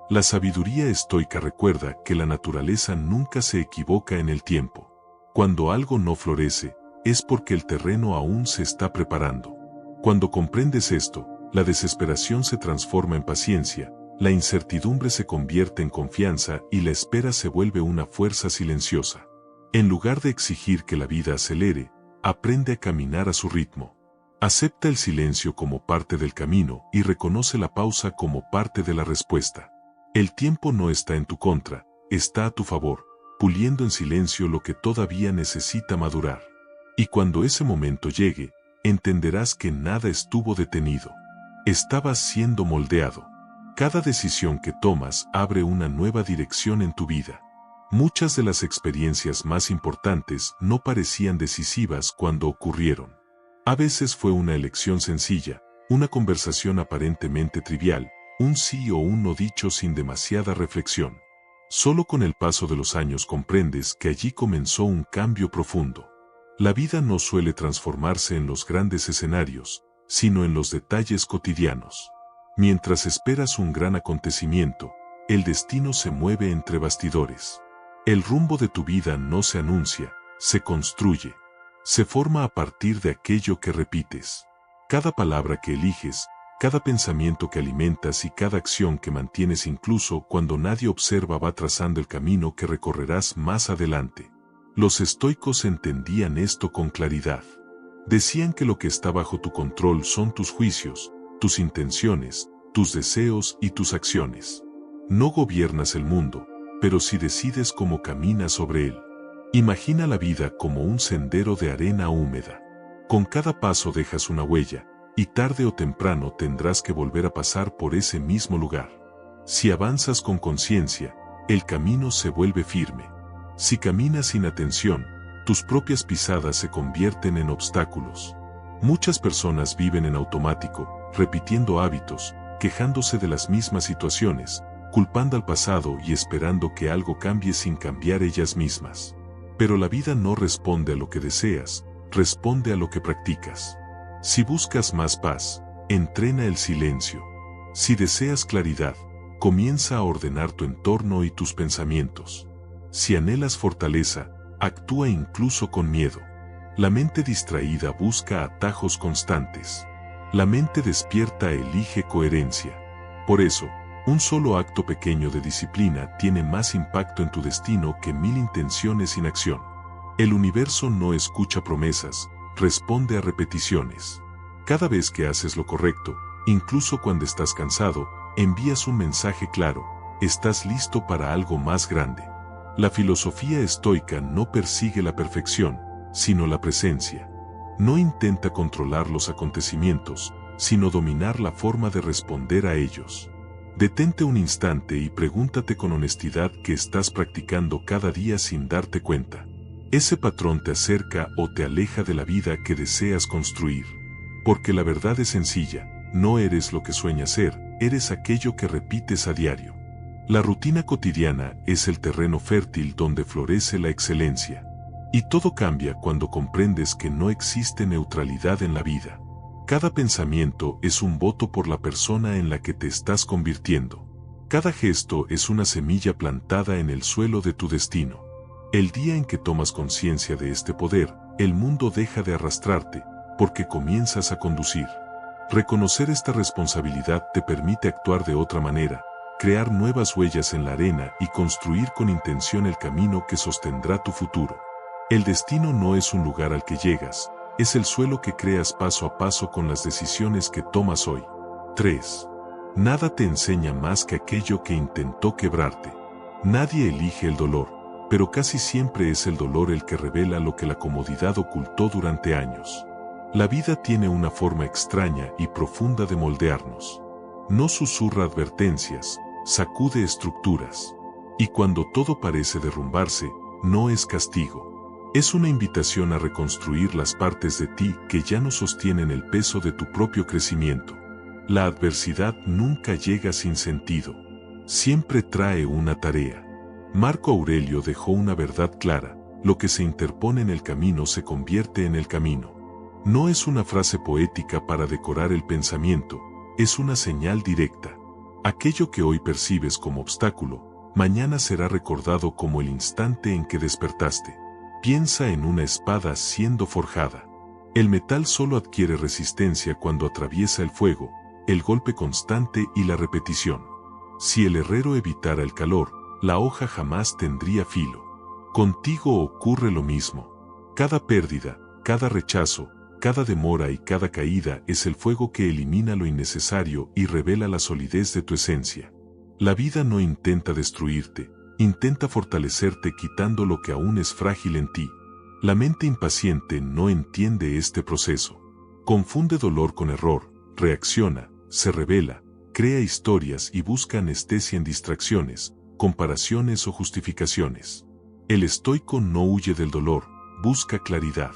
Speaker 1: La sabiduría estoica recuerda que la naturaleza nunca se equivoca en el tiempo. Cuando algo no florece, es porque el terreno aún se está preparando. Cuando comprendes esto, la desesperación se transforma en paciencia, la incertidumbre se convierte en confianza y la espera se vuelve una fuerza silenciosa. En lugar de exigir que la vida acelere, aprende a caminar a su ritmo. Acepta el silencio como parte del camino y reconoce la pausa como parte de la respuesta. El tiempo no está en tu contra, está a tu favor, puliendo en silencio lo que todavía necesita madurar. Y cuando ese momento llegue, entenderás que nada estuvo detenido. Estabas siendo moldeado. Cada decisión que tomas abre una nueva dirección en tu vida. Muchas de las experiencias más importantes no parecían decisivas cuando ocurrieron. A veces fue una elección sencilla, una conversación aparentemente trivial, un sí o un no dicho sin demasiada reflexión. Solo con el paso de los años comprendes que allí comenzó un cambio profundo. La vida no suele transformarse en los grandes escenarios, sino en los detalles cotidianos. Mientras esperas un gran acontecimiento, el destino se mueve entre bastidores. El rumbo de tu vida no se anuncia, se construye. Se forma a partir de aquello que repites. Cada palabra que eliges, cada pensamiento que alimentas y cada acción que mantienes incluso cuando nadie observa va trazando el camino que recorrerás más adelante. Los estoicos entendían esto con claridad. Decían que lo que está bajo tu control son tus juicios, tus intenciones, tus deseos y tus acciones. No gobiernas el mundo, pero sí decides cómo caminas sobre él. Imagina la vida como un sendero de arena húmeda. Con cada paso dejas una huella, y tarde o temprano tendrás que volver a pasar por ese mismo lugar. Si avanzas con conciencia, el camino se vuelve firme. Si caminas sin atención, tus propias pisadas se convierten en obstáculos. Muchas personas viven en automático, repitiendo hábitos, quejándose de las mismas situaciones, culpando al pasado y esperando que algo cambie sin cambiar ellas mismas. Pero la vida no responde a lo que deseas, responde a lo que practicas. Si buscas más paz, entrena el silencio. Si deseas claridad, comienza a ordenar tu entorno y tus pensamientos. Si anhelas fortaleza, actúa incluso con miedo. La mente distraída busca atajos constantes. La mente despierta elige coherencia. Por eso, un solo acto pequeño de disciplina tiene más impacto en tu destino que 1000 intenciones sin acción. El universo no escucha promesas, responde a repeticiones. Cada vez que haces lo correcto, incluso cuando estás cansado, envías un mensaje claro: estás listo para algo más grande. La filosofía estoica no persigue la perfección, sino la presencia. No intenta controlar los acontecimientos, sino dominar la forma de responder a ellos. Detente un instante y pregúntate con honestidad qué estás practicando cada día sin darte cuenta. ¿Ese patrón te acerca o te aleja de la vida que deseas construir? Porque la verdad es sencilla, no eres lo que sueñas ser, eres aquello que repites a diario. La rutina cotidiana es el terreno fértil donde florece la excelencia. Y todo cambia cuando comprendes que no existe neutralidad en la vida. Cada pensamiento es un voto por la persona en la que te estás convirtiendo. Cada gesto es una semilla plantada en el suelo de tu destino. El día en que tomas conciencia de este poder, el mundo deja de arrastrarte, porque comienzas a conducir. Reconocer esta responsabilidad te permite actuar de otra manera, crear nuevas huellas en la arena y construir con intención el camino que sostendrá tu futuro. El destino no es un lugar al que llegas, es el suelo que creas paso a paso con las decisiones que tomas hoy. 3. Nada te enseña más que aquello que intentó quebrarte. Nadie elige el dolor, pero casi siempre es el dolor el que revela lo que la comodidad ocultó durante años. La vida tiene una forma extraña y profunda de moldearnos. No susurra advertencias, sacude estructuras. Y cuando todo parece derrumbarse, no es castigo. Es una invitación a reconstruir las partes de ti que ya no sostienen el peso de tu propio crecimiento. La adversidad nunca llega sin sentido. Siempre trae una tarea. Marco Aurelio dejó una verdad clara: lo que se interpone en el camino se convierte en el camino. No es una frase poética para decorar el pensamiento, es una señal directa. Aquello que hoy percibes como obstáculo, mañana será recordado como el instante en que despertaste. Piensa en una espada siendo forjada. El metal solo adquiere resistencia cuando atraviesa el fuego, el golpe constante y la repetición. Si el herrero evitara el calor, la hoja jamás tendría filo. Contigo ocurre lo mismo. Cada pérdida, cada rechazo, cada demora y cada caída es el fuego que elimina lo innecesario y revela la solidez de tu esencia. La vida no intenta destruirte, intenta fortalecerte quitando lo que aún es frágil en ti. La mente impaciente no entiende este proceso. Confunde dolor con error, reacciona, se revela, crea historias y busca anestesia en distracciones, comparaciones o justificaciones. El estoico no huye del dolor, busca claridad.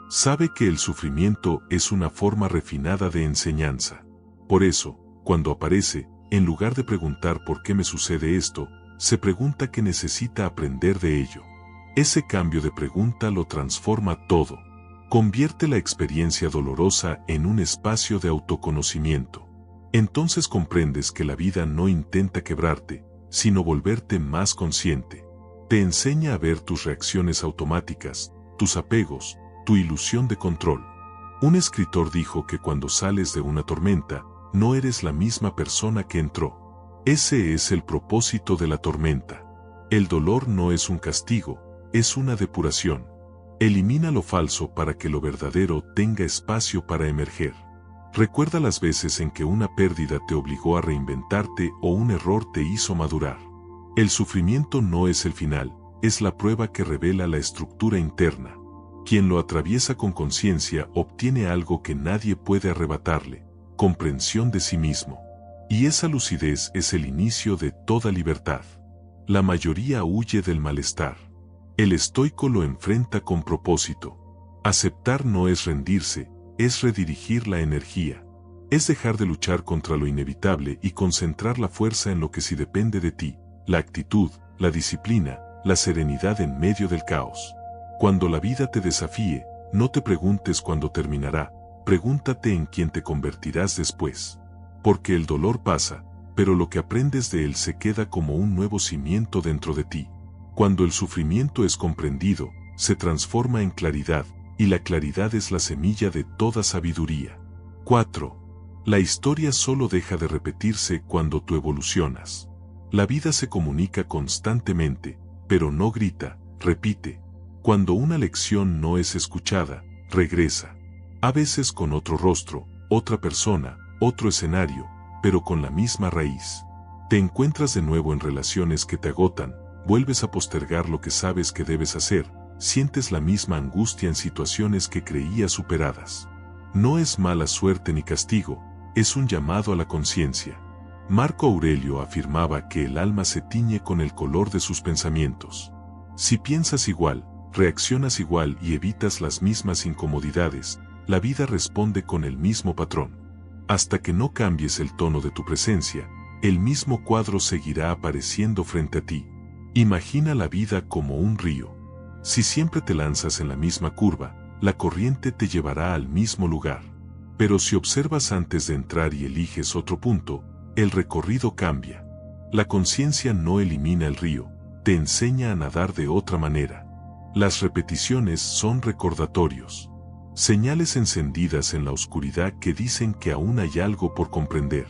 Speaker 1: Sabe que el sufrimiento es una forma refinada de enseñanza. Por eso, cuando aparece, en lugar de preguntar ¿por qué me sucede esto?, se pregunta qué necesita aprender de ello. Ese cambio de pregunta lo transforma todo. Convierte la experiencia dolorosa en un espacio de autoconocimiento. Entonces comprendes que la vida no intenta quebrarte, sino volverte más consciente. Te enseña a ver tus reacciones automáticas, tus apegos, tu ilusión de control. Un escritor dijo que cuando sales de una tormenta, no eres la misma persona que entró. Ese es el propósito de la tormenta. El dolor no es un castigo, es una depuración. Elimina lo falso para que lo verdadero tenga espacio para emerger. Recuerda las veces en que una pérdida te obligó a reinventarte o un error te hizo madurar. El sufrimiento no es el final, es la prueba que revela la estructura interna. Quien lo atraviesa con conciencia obtiene algo que nadie puede arrebatarle: comprensión de sí mismo. Y esa lucidez es el inicio de toda libertad. La mayoría huye del malestar. El estoico lo enfrenta con propósito. Aceptar no es rendirse, es redirigir la energía. Es dejar de luchar contra lo inevitable y concentrar la fuerza en lo que sí depende de ti: la actitud, la disciplina, la serenidad en medio del caos. Cuando la vida te desafíe, no te preguntes cuándo terminará, pregúntate en quién te convertirás después. Porque el dolor pasa, pero lo que aprendes de él se queda como un nuevo cimiento dentro de ti. Cuando el sufrimiento es comprendido, se transforma en claridad, y la claridad es la semilla de toda sabiduría. 4. La historia solo deja de repetirse cuando tú evolucionas. La vida se comunica constantemente, pero no grita, repite. Cuando una lección no es escuchada, regresa. A veces con otro rostro, otra persona, otro escenario, pero con la misma raíz. Te encuentras de nuevo en relaciones que te agotan, vuelves a postergar lo que sabes que debes hacer, sientes la misma angustia en situaciones que creías superadas. No es mala suerte ni castigo, es un llamado a la conciencia. Marco Aurelio afirmaba que el alma se tiñe con el color de sus pensamientos. Si piensas igual, reaccionas igual y evitas las mismas incomodidades, la vida responde con el mismo patrón. Hasta que no cambies el tono de tu presencia, el mismo cuadro seguirá apareciendo frente a ti. Imagina la vida como un río. Si siempre te lanzas en la misma curva, la corriente te llevará al mismo lugar. Pero si observas antes de entrar y eliges otro punto, el recorrido cambia. La conciencia no elimina el río, te enseña a nadar de otra manera. Las repeticiones son recordatorios. Señales encendidas en la oscuridad que dicen que aún hay algo por comprender.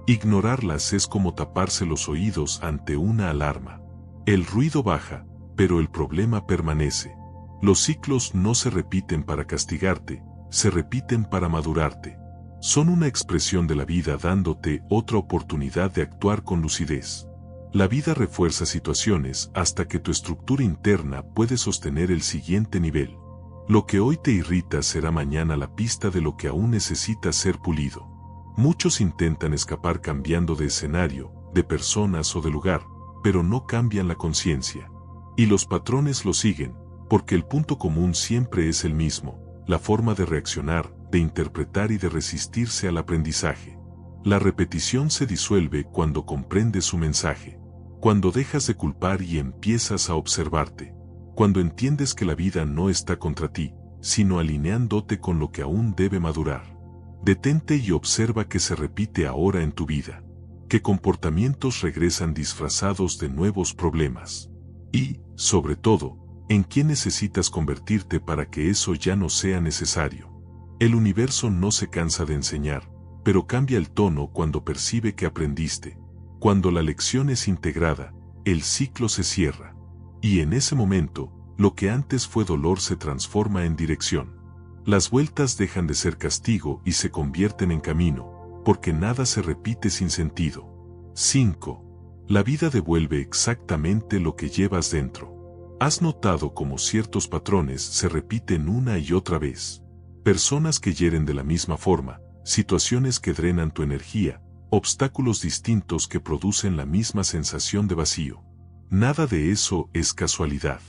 Speaker 1: Ignorarlas es como taparse los oídos ante una alarma. El ruido baja, pero el problema permanece. Los ciclos no se repiten para castigarte, se repiten para madurarte. Son una expresión de la vida dándote otra oportunidad de actuar con lucidez. La vida refuerza situaciones hasta que tu estructura interna puede sostener el siguiente nivel. Lo que hoy te irrita será mañana la pista de lo que aún necesita ser pulido. Muchos intentan escapar cambiando de escenario, de personas o de lugar, pero no cambian la conciencia. Y los patrones lo siguen, porque el punto común siempre es el mismo, la forma de reaccionar, de interpretar y de resistirse al aprendizaje. La repetición se disuelve cuando comprendes su mensaje, cuando dejas de culpar y empiezas a observarte, cuando entiendes que la vida no está contra ti, sino alineándote con lo que aún debe madurar. Detente y observa qué se repite ahora en tu vida, qué comportamientos regresan disfrazados de nuevos problemas. Y, sobre todo, en qué necesitas convertirte para que eso ya no sea necesario. El universo no se cansa de enseñar, pero cambia el tono cuando percibe que aprendiste. Cuando la lección es integrada, el ciclo se cierra. Y en ese momento, lo que antes fue dolor se transforma en dirección. Las vueltas dejan de ser castigo y se convierten en camino, porque nada se repite sin sentido. 5. La vida devuelve exactamente lo que llevas dentro. ¿Has notado cómo ciertos patrones se repiten una y otra vez? Personas que hieren de la misma forma, situaciones que drenan tu energía, obstáculos distintos que producen la misma sensación de vacío. Nada de eso es casualidad.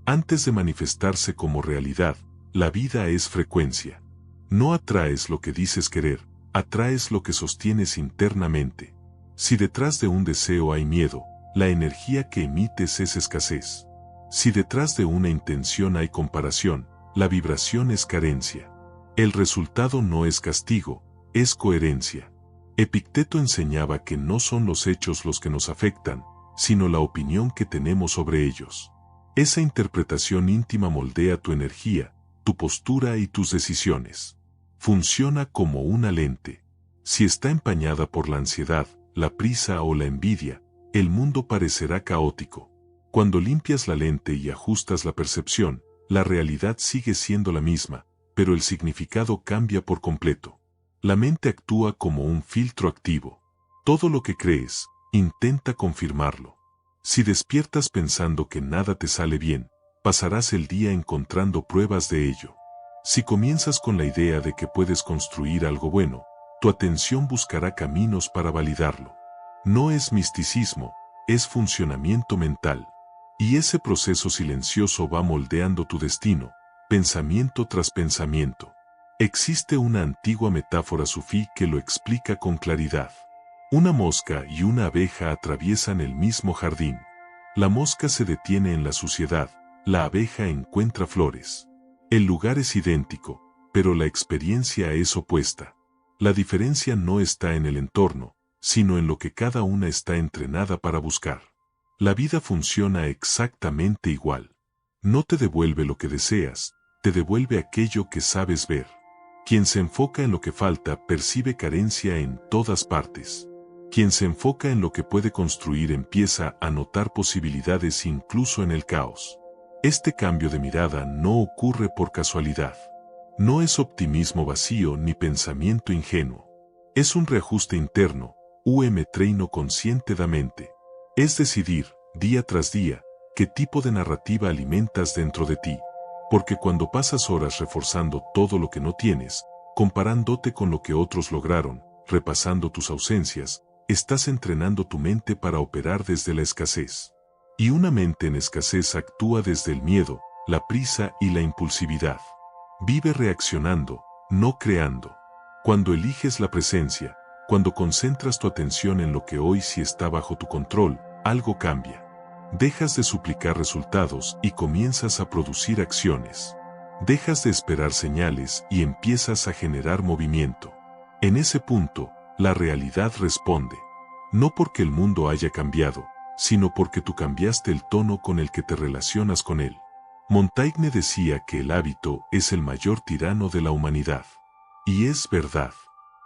Speaker 1: Antes de manifestarse como realidad, la vida es frecuencia. No atraes lo que dices querer, atraes lo que sostienes internamente. Si detrás de un deseo hay miedo, la energía que emites es escasez. Si detrás de una intención hay comparación, la vibración es carencia. El resultado no es castigo, es coherencia. Epicteto enseñaba que no son los hechos los que nos afectan, sino la opinión que tenemos sobre ellos. Esa interpretación íntima moldea tu energía, tu postura y tus decisiones. Funciona como una lente. Si está empañada por la ansiedad, la prisa o la envidia, el mundo parecerá caótico. Cuando limpias la lente y ajustas la percepción, la realidad sigue siendo la misma, pero el significado cambia por completo. La mente actúa como un filtro activo. Todo lo que crees, intenta confirmarlo. Si despiertas pensando que nada te sale bien, pasarás el día encontrando pruebas de ello. Si comienzas con la idea de que puedes construir algo bueno, tu atención buscará caminos para validarlo. No es misticismo, es funcionamiento mental. Y ese proceso silencioso va moldeando tu destino, pensamiento tras pensamiento. Existe una antigua metáfora sufí que lo explica con claridad. Una mosca y una abeja atraviesan el mismo jardín. La mosca se detiene en la suciedad, la abeja encuentra flores. El lugar es idéntico, pero la experiencia es opuesta. La diferencia no está en el entorno, sino en lo que cada una está entrenada para buscar. La vida funciona exactamente igual. No te devuelve lo que deseas, te devuelve aquello que sabes ver. Quien se enfoca en lo que falta percibe carencia en todas partes. Quien se enfoca en lo que puede construir empieza a notar posibilidades incluso en el caos. Este cambio de mirada no ocurre por casualidad. No es optimismo vacío ni pensamiento ingenuo. Es un reajuste interno, treino consciente da mente. Es decidir, día tras día, qué tipo de narrativa alimentas dentro de ti. Porque cuando pasas horas reforzando todo lo que no tienes, comparándote con lo que otros lograron, repasando tus ausencias, estás entrenando tu mente para operar desde la escasez. Y una mente en escasez actúa desde el miedo, la prisa y la impulsividad. Vive reaccionando, no creando. Cuando eliges la presencia, cuando concentras tu atención en lo que hoy sí está bajo tu control, algo cambia. Dejas de suplicar resultados y comienzas a producir acciones. Dejas de esperar señales y empiezas a generar movimiento. En ese punto, la realidad responde. No porque el mundo haya cambiado, sino porque tú cambiaste el tono con el que te relacionas con él. Montaigne decía que el hábito es el mayor tirano de la humanidad. Y es verdad.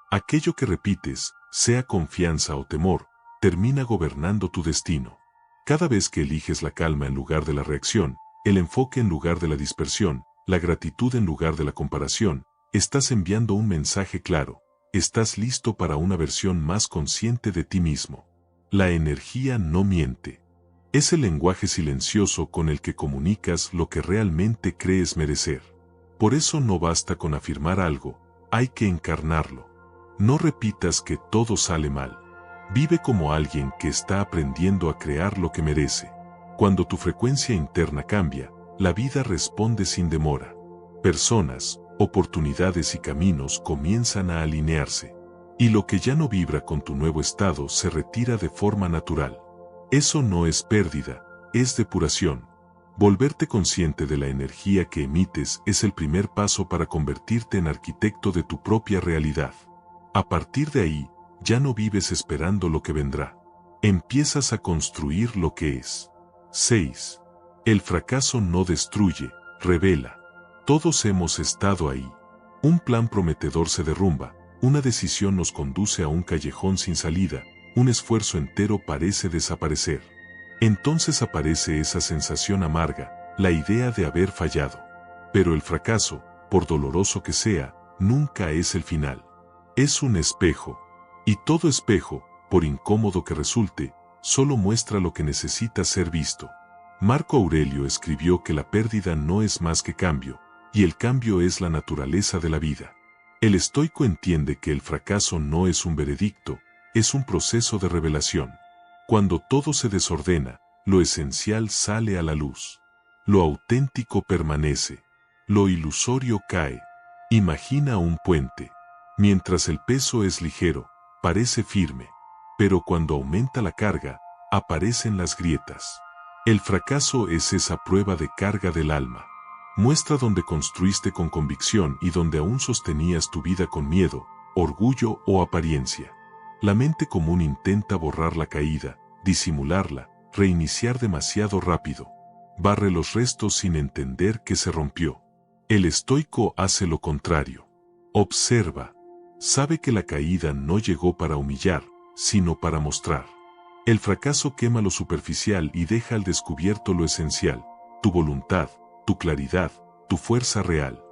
Speaker 1: Aquello que repites, sea confianza o temor, termina gobernando tu destino. Cada vez que eliges la calma en lugar de la reacción, el enfoque en lugar de la dispersión, la gratitud en lugar de la comparación, estás enviando un mensaje claro. Estás listo para una versión más consciente de ti mismo. La energía no miente. Es el lenguaje silencioso con el que comunicas lo que realmente crees merecer. Por eso no basta con afirmar algo, hay que encarnarlo. No repitas que todo sale mal. Vive como alguien que está aprendiendo a crear lo que merece. Cuando tu frecuencia interna cambia, la vida responde sin demora. Personas, oportunidades y caminos comienzan a alinearse. Y lo que ya no vibra con tu nuevo estado se retira de forma natural. Eso no es pérdida, es depuración. Volverte consciente de la energía que emites es el primer paso para convertirte en arquitecto de tu propia realidad. A partir de ahí, ya no vives esperando lo que vendrá. Empiezas a construir lo que es. 6. El fracaso no destruye, revela. Todos hemos estado ahí. Un plan prometedor se derrumba, una decisión nos conduce a un callejón sin salida, un esfuerzo entero parece desaparecer. Entonces aparece esa sensación amarga, la idea de haber fallado. Pero el fracaso, por doloroso que sea, nunca es el final. Es un espejo. Y todo espejo, por incómodo que resulte, solo muestra lo que necesita ser visto. Marco Aurelio escribió que la pérdida no es más que cambio, y el cambio es la naturaleza de la vida. El estoico entiende que el fracaso no es un veredicto, es un proceso de revelación. Cuando todo se desordena, lo esencial sale a la luz. Lo auténtico permanece. Lo ilusorio cae. Imagina un puente. Mientras el peso es ligero, parece firme, pero cuando aumenta la carga, aparecen las grietas. El fracaso es esa prueba de carga del alma. Muestra donde construiste con convicción y donde aún sostenías tu vida con miedo, orgullo o apariencia. La mente común intenta borrar la caída, disimularla, reiniciar demasiado rápido. Barre los restos sin entender que se rompió. El estoico hace lo contrario. Observa. Sabe que la caída no llegó para humillar, sino para mostrar. El fracaso quema lo superficial y deja al descubierto lo esencial, tu voluntad, tu claridad, tu fuerza real.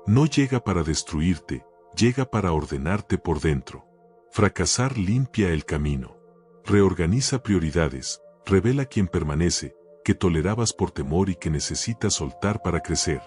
Speaker 1: No llega para destruirte, llega para ordenarte por dentro. Fracasar limpia el camino. Reorganiza prioridades, revela quién permanece, que tolerabas por temor y que necesitas soltar para crecer.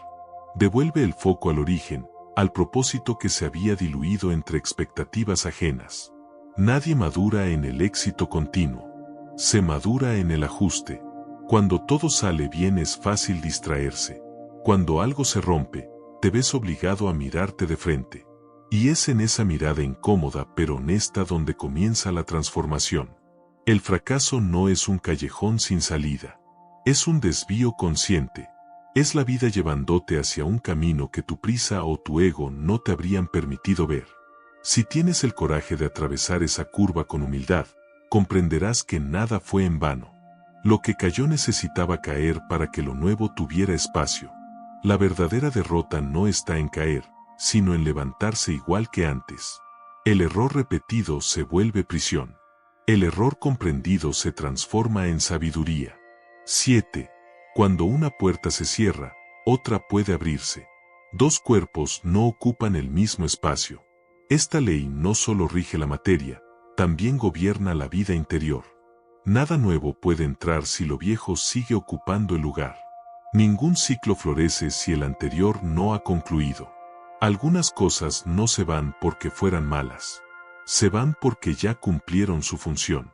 Speaker 1: Devuelve el foco al origen, al propósito que se había diluido entre expectativas ajenas. Nadie madura en el éxito continuo. Se madura en el ajuste. Cuando todo sale bien es fácil distraerse. Cuando algo se rompe, te ves obligado a mirarte de frente. Y es en esa mirada incómoda pero honesta donde comienza la transformación. El fracaso no es un callejón sin salida. Es un desvío consciente. Es la vida llevándote hacia un camino que tu prisa o tu ego no te habrían permitido ver. Si tienes el coraje de atravesar esa curva con humildad, comprenderás que nada fue en vano. Lo que cayó necesitaba caer para que lo nuevo tuviera espacio. La verdadera derrota no está en caer, sino en levantarse igual que antes. El error repetido se vuelve prisión. El error comprendido se transforma en sabiduría. 7. Cuando una puerta se cierra, otra puede abrirse. Dos cuerpos no ocupan el mismo espacio. Esta ley no solo rige la materia, también gobierna la vida interior. Nada nuevo puede entrar si lo viejo sigue ocupando el lugar. Ningún ciclo florece si el anterior no ha concluido. Algunas cosas no se van porque fueran malas. Se van porque ya cumplieron su función.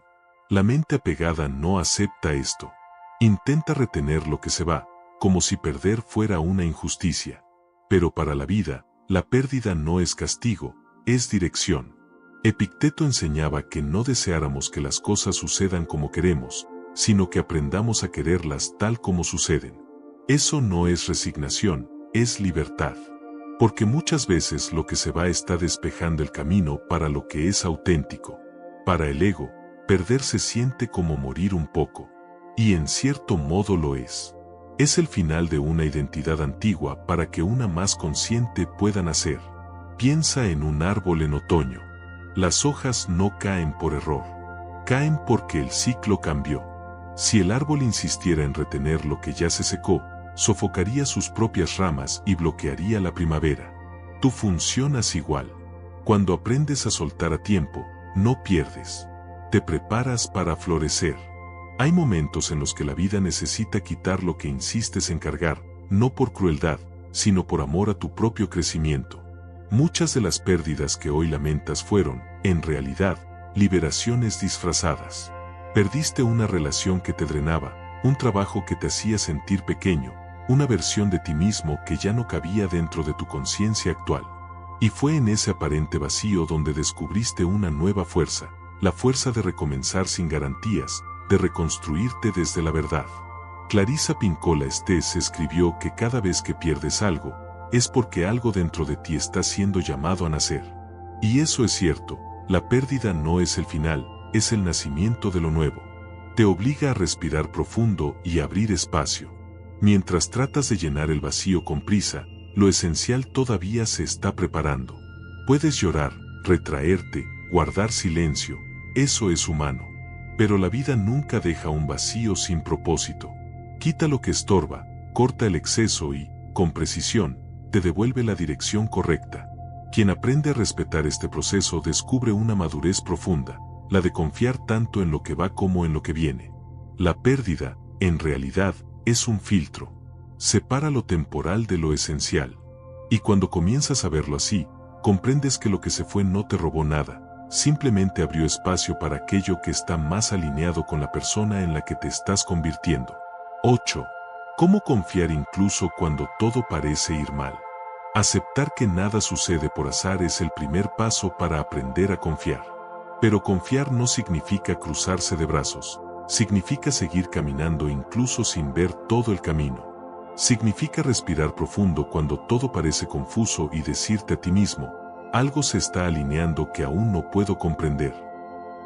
Speaker 1: La mente apegada no acepta esto. Intenta retener lo que se va, como si perder fuera una injusticia. Pero para la vida, la pérdida no es castigo, es dirección. Epicteto enseñaba que no deseáramos que las cosas sucedan como queremos, sino que aprendamos a quererlas tal como suceden. Eso no es resignación, es libertad. Porque muchas veces lo que se va está despejando el camino para lo que es auténtico. Para el ego, perder se siente como morir un poco. Y en cierto modo lo es. Es el final de una identidad antigua para que una más consciente pueda nacer. Piensa en un árbol en otoño. Las hojas no caen por error. Caen porque el ciclo cambió. Si el árbol insistiera en retener lo que ya se secó, sofocaría sus propias ramas y bloquearía la primavera. Tú funcionas igual. Cuando aprendes a soltar a tiempo, no pierdes. Te preparas para florecer. Hay momentos en los que la vida necesita quitar lo que insistes en cargar, no por crueldad, sino por amor a tu propio crecimiento. Muchas de las pérdidas que hoy lamentas fueron, en realidad, liberaciones disfrazadas. Perdiste una relación que te drenaba, un trabajo que te hacía sentir pequeño, una versión de ti mismo que ya no cabía dentro de tu conciencia actual. Y fue en ese aparente vacío donde descubriste una nueva fuerza, la fuerza de recomenzar sin garantías, de reconstruirte desde la verdad. Clarisa Pinkola Estés escribió que cada vez que pierdes algo, es porque algo dentro de ti está siendo llamado a nacer. Y eso es cierto, la pérdida no es el final, es el nacimiento de lo nuevo. Te obliga a respirar profundo y abrir espacio. Mientras tratas de llenar el vacío con prisa, lo esencial todavía se está preparando. Puedes llorar, retraerte, guardar silencio, eso es humano. Pero la vida nunca deja un vacío sin propósito. Quita lo que estorba, corta el exceso y, con precisión, te devuelve la dirección correcta. Quien aprende a respetar este proceso descubre una madurez profunda, la de confiar tanto en lo que va como en lo que viene. La pérdida, en realidad, es un filtro. Separa lo temporal de lo esencial. Y cuando comienzas a verlo así, comprendes que lo que se fue no te robó nada, simplemente abrió espacio para aquello que está más alineado con la persona en la que te estás convirtiendo. 8. ¿Cómo confiar incluso cuando todo parece ir mal? Aceptar que nada sucede por azar es el primer paso para aprender a confiar. Pero confiar no significa cruzarse de brazos, significa seguir caminando incluso sin ver todo el camino. Significa respirar profundo cuando todo parece confuso y decirte a ti mismo, algo se está alineando que aún no puedo comprender.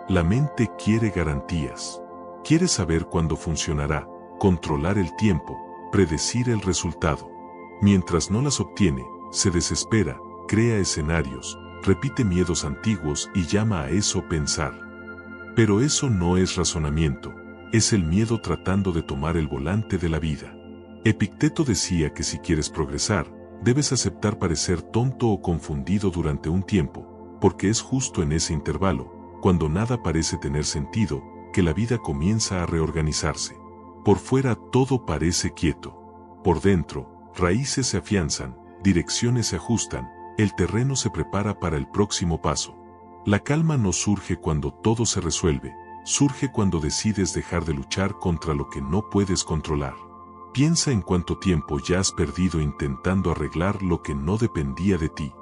Speaker 1: La mente quiere garantías. Quiere saber cuándo funcionará, controlar el tiempo, predecir el resultado. Mientras no las obtiene, se desespera, crea escenarios, repite miedos antiguos y llama a eso pensar. Pero eso no es razonamiento, es el miedo tratando de tomar el volante de la vida. Epicteto decía que si quieres progresar, debes aceptar parecer tonto o confundido durante un tiempo, porque es justo en ese intervalo, cuando nada parece tener sentido, que la vida comienza a reorganizarse. Por fuera todo parece quieto. Por dentro, raíces se afianzan, direcciones se ajustan, el terreno se prepara para el próximo paso. La calma no surge cuando todo se resuelve, surge cuando decides dejar de luchar contra lo que no puedes controlar. Piensa en cuánto tiempo ya has perdido intentando arreglar lo que no dependía de ti.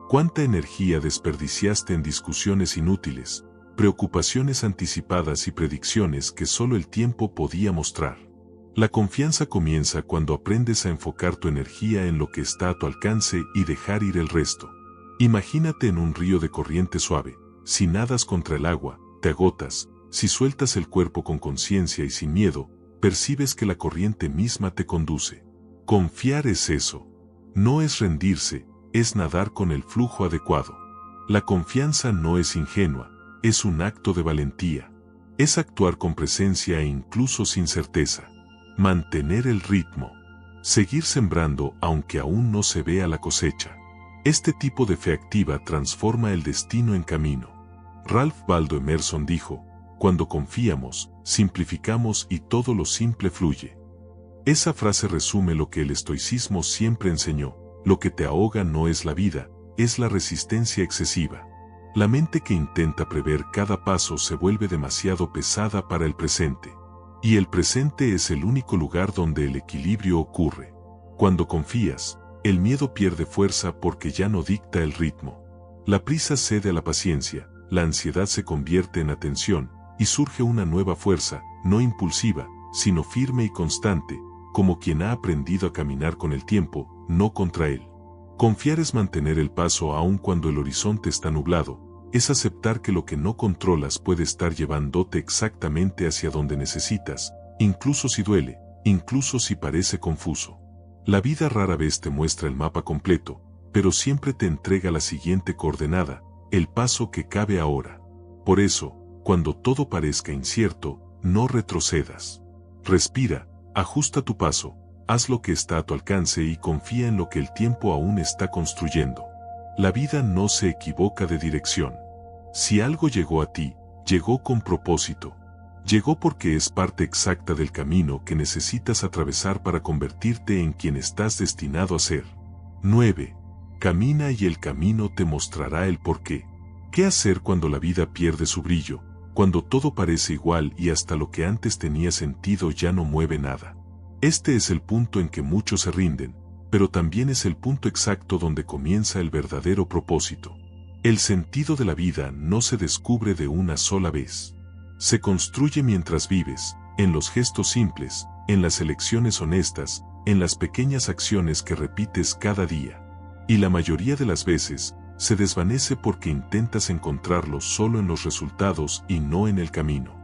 Speaker 1: Cuánta energía desperdiciaste en discusiones inútiles, preocupaciones anticipadas y predicciones que solo el tiempo podía mostrar. La confianza comienza cuando aprendes a enfocar tu energía en lo que está a tu alcance y dejar ir el resto. Imagínate en un río de corriente suave. Si nadas contra el agua, te agotas. Si sueltas el cuerpo con conciencia y sin miedo, percibes que la corriente misma te conduce. Confiar es eso. No es rendirse, es nadar con el flujo adecuado. La confianza no es ingenua, es un acto de valentía. Es actuar con presencia e incluso sin certeza. Mantener el ritmo. Seguir sembrando aunque aún no se vea la cosecha. Este tipo de fe activa transforma el destino en camino. Ralph Waldo Emerson dijo, cuando confiamos, simplificamos y todo lo simple fluye. Esa frase resume lo que el estoicismo siempre enseñó. Lo que te ahoga no es la vida, es la resistencia excesiva. La mente que intenta prever cada paso se vuelve demasiado pesada para el presente. Y el presente es el único lugar donde el equilibrio ocurre. Cuando confías, el miedo pierde fuerza porque ya no dicta el ritmo. La prisa cede a la paciencia, la ansiedad se convierte en atención, y surge una nueva fuerza, no impulsiva, sino firme y constante, como quien ha aprendido a caminar con el tiempo, no contra él. Confiar es mantener el paso aun cuando el horizonte está nublado, es aceptar que lo que no controlas puede estar llevándote exactamente hacia donde necesitas, incluso si duele, incluso si parece confuso. La vida rara vez te muestra el mapa completo, pero siempre te entrega la siguiente coordenada, el paso que cabe ahora. Por eso, cuando todo parezca incierto, no retrocedas. Respira, ajusta tu paso, haz lo que está a tu alcance y confía en lo que el tiempo aún está construyendo. La vida no se equivoca de dirección. Si algo llegó a ti, llegó con propósito. Llegó porque es parte exacta del camino que necesitas atravesar para convertirte en quien estás destinado a ser. 9. Camina y el camino te mostrará el porqué. ¿Qué hacer cuando la vida pierde su brillo, cuando todo parece igual y hasta lo que antes tenía sentido ya no mueve nada? Este es el punto en que muchos se rinden, pero también es el punto exacto donde comienza el verdadero propósito. El sentido de la vida no se descubre de una sola vez. Se construye mientras vives, en los gestos simples, en las elecciones honestas, en las pequeñas acciones que repites cada día. Y la mayoría de las veces, se desvanece porque intentas encontrarlo solo en los resultados y no en el camino.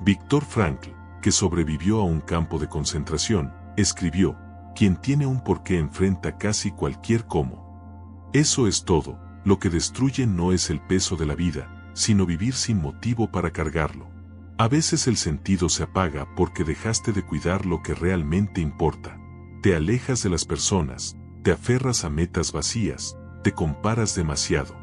Speaker 1: Viktor Frankl, que sobrevivió a un campo de concentración, escribió: quien tiene un porqué enfrenta casi cualquier cómo. Eso es todo, lo que destruye no es el peso de la vida, sino vivir sin motivo para cargarlo. A veces el sentido se apaga porque dejaste de cuidar lo que realmente importa. Te alejas de las personas, te aferras a metas vacías, te comparas demasiado.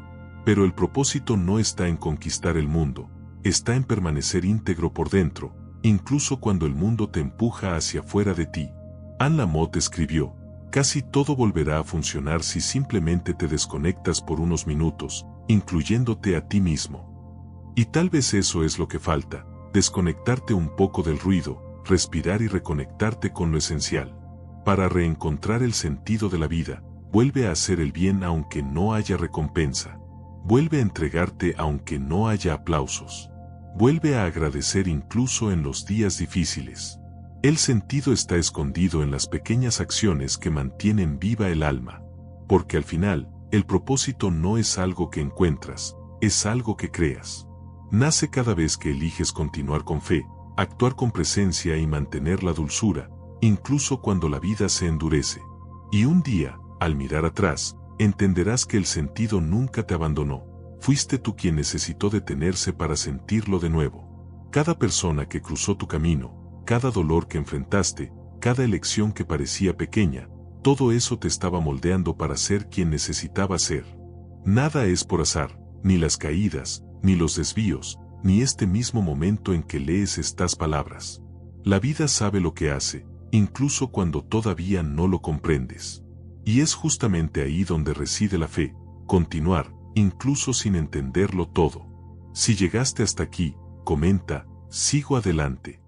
Speaker 1: Pero el propósito no está en conquistar el mundo, está en permanecer íntegro por dentro, incluso cuando el mundo te empuja hacia fuera de ti. Anne Lamott escribió: casi todo volverá a funcionar si simplemente te desconectas por unos minutos, incluyéndote a ti mismo. Y tal vez eso es lo que falta, desconectarte un poco del ruido, respirar y reconectarte con lo esencial. Para reencontrar el sentido de la vida, vuelve a hacer el bien aunque no haya recompensa. Vuelve a entregarte aunque no haya aplausos. Vuelve a agradecer incluso en los días difíciles. El sentido está escondido en las pequeñas acciones que mantienen viva el alma. Porque al final, el propósito no es algo que encuentras, es algo que creas. Nace cada vez que eliges continuar con fe, actuar con presencia y mantener la dulzura, incluso cuando la vida se endurece. Y un día, al mirar atrás, entenderás que el sentido nunca te abandonó. Fuiste tú quien necesitó detenerse para sentirlo de nuevo. Cada persona que cruzó tu camino, cada dolor que enfrentaste, cada elección que parecía pequeña, todo eso te estaba moldeando para ser quien necesitaba ser. Nada es por azar, ni las caídas, ni los desvíos, ni este mismo momento en que lees estas palabras. La vida sabe lo que hace, incluso cuando todavía no lo comprendes. Y es justamente ahí donde reside la fe, continuar, incluso sin entenderlo todo. Si llegaste hasta aquí, comenta: sigo adelante.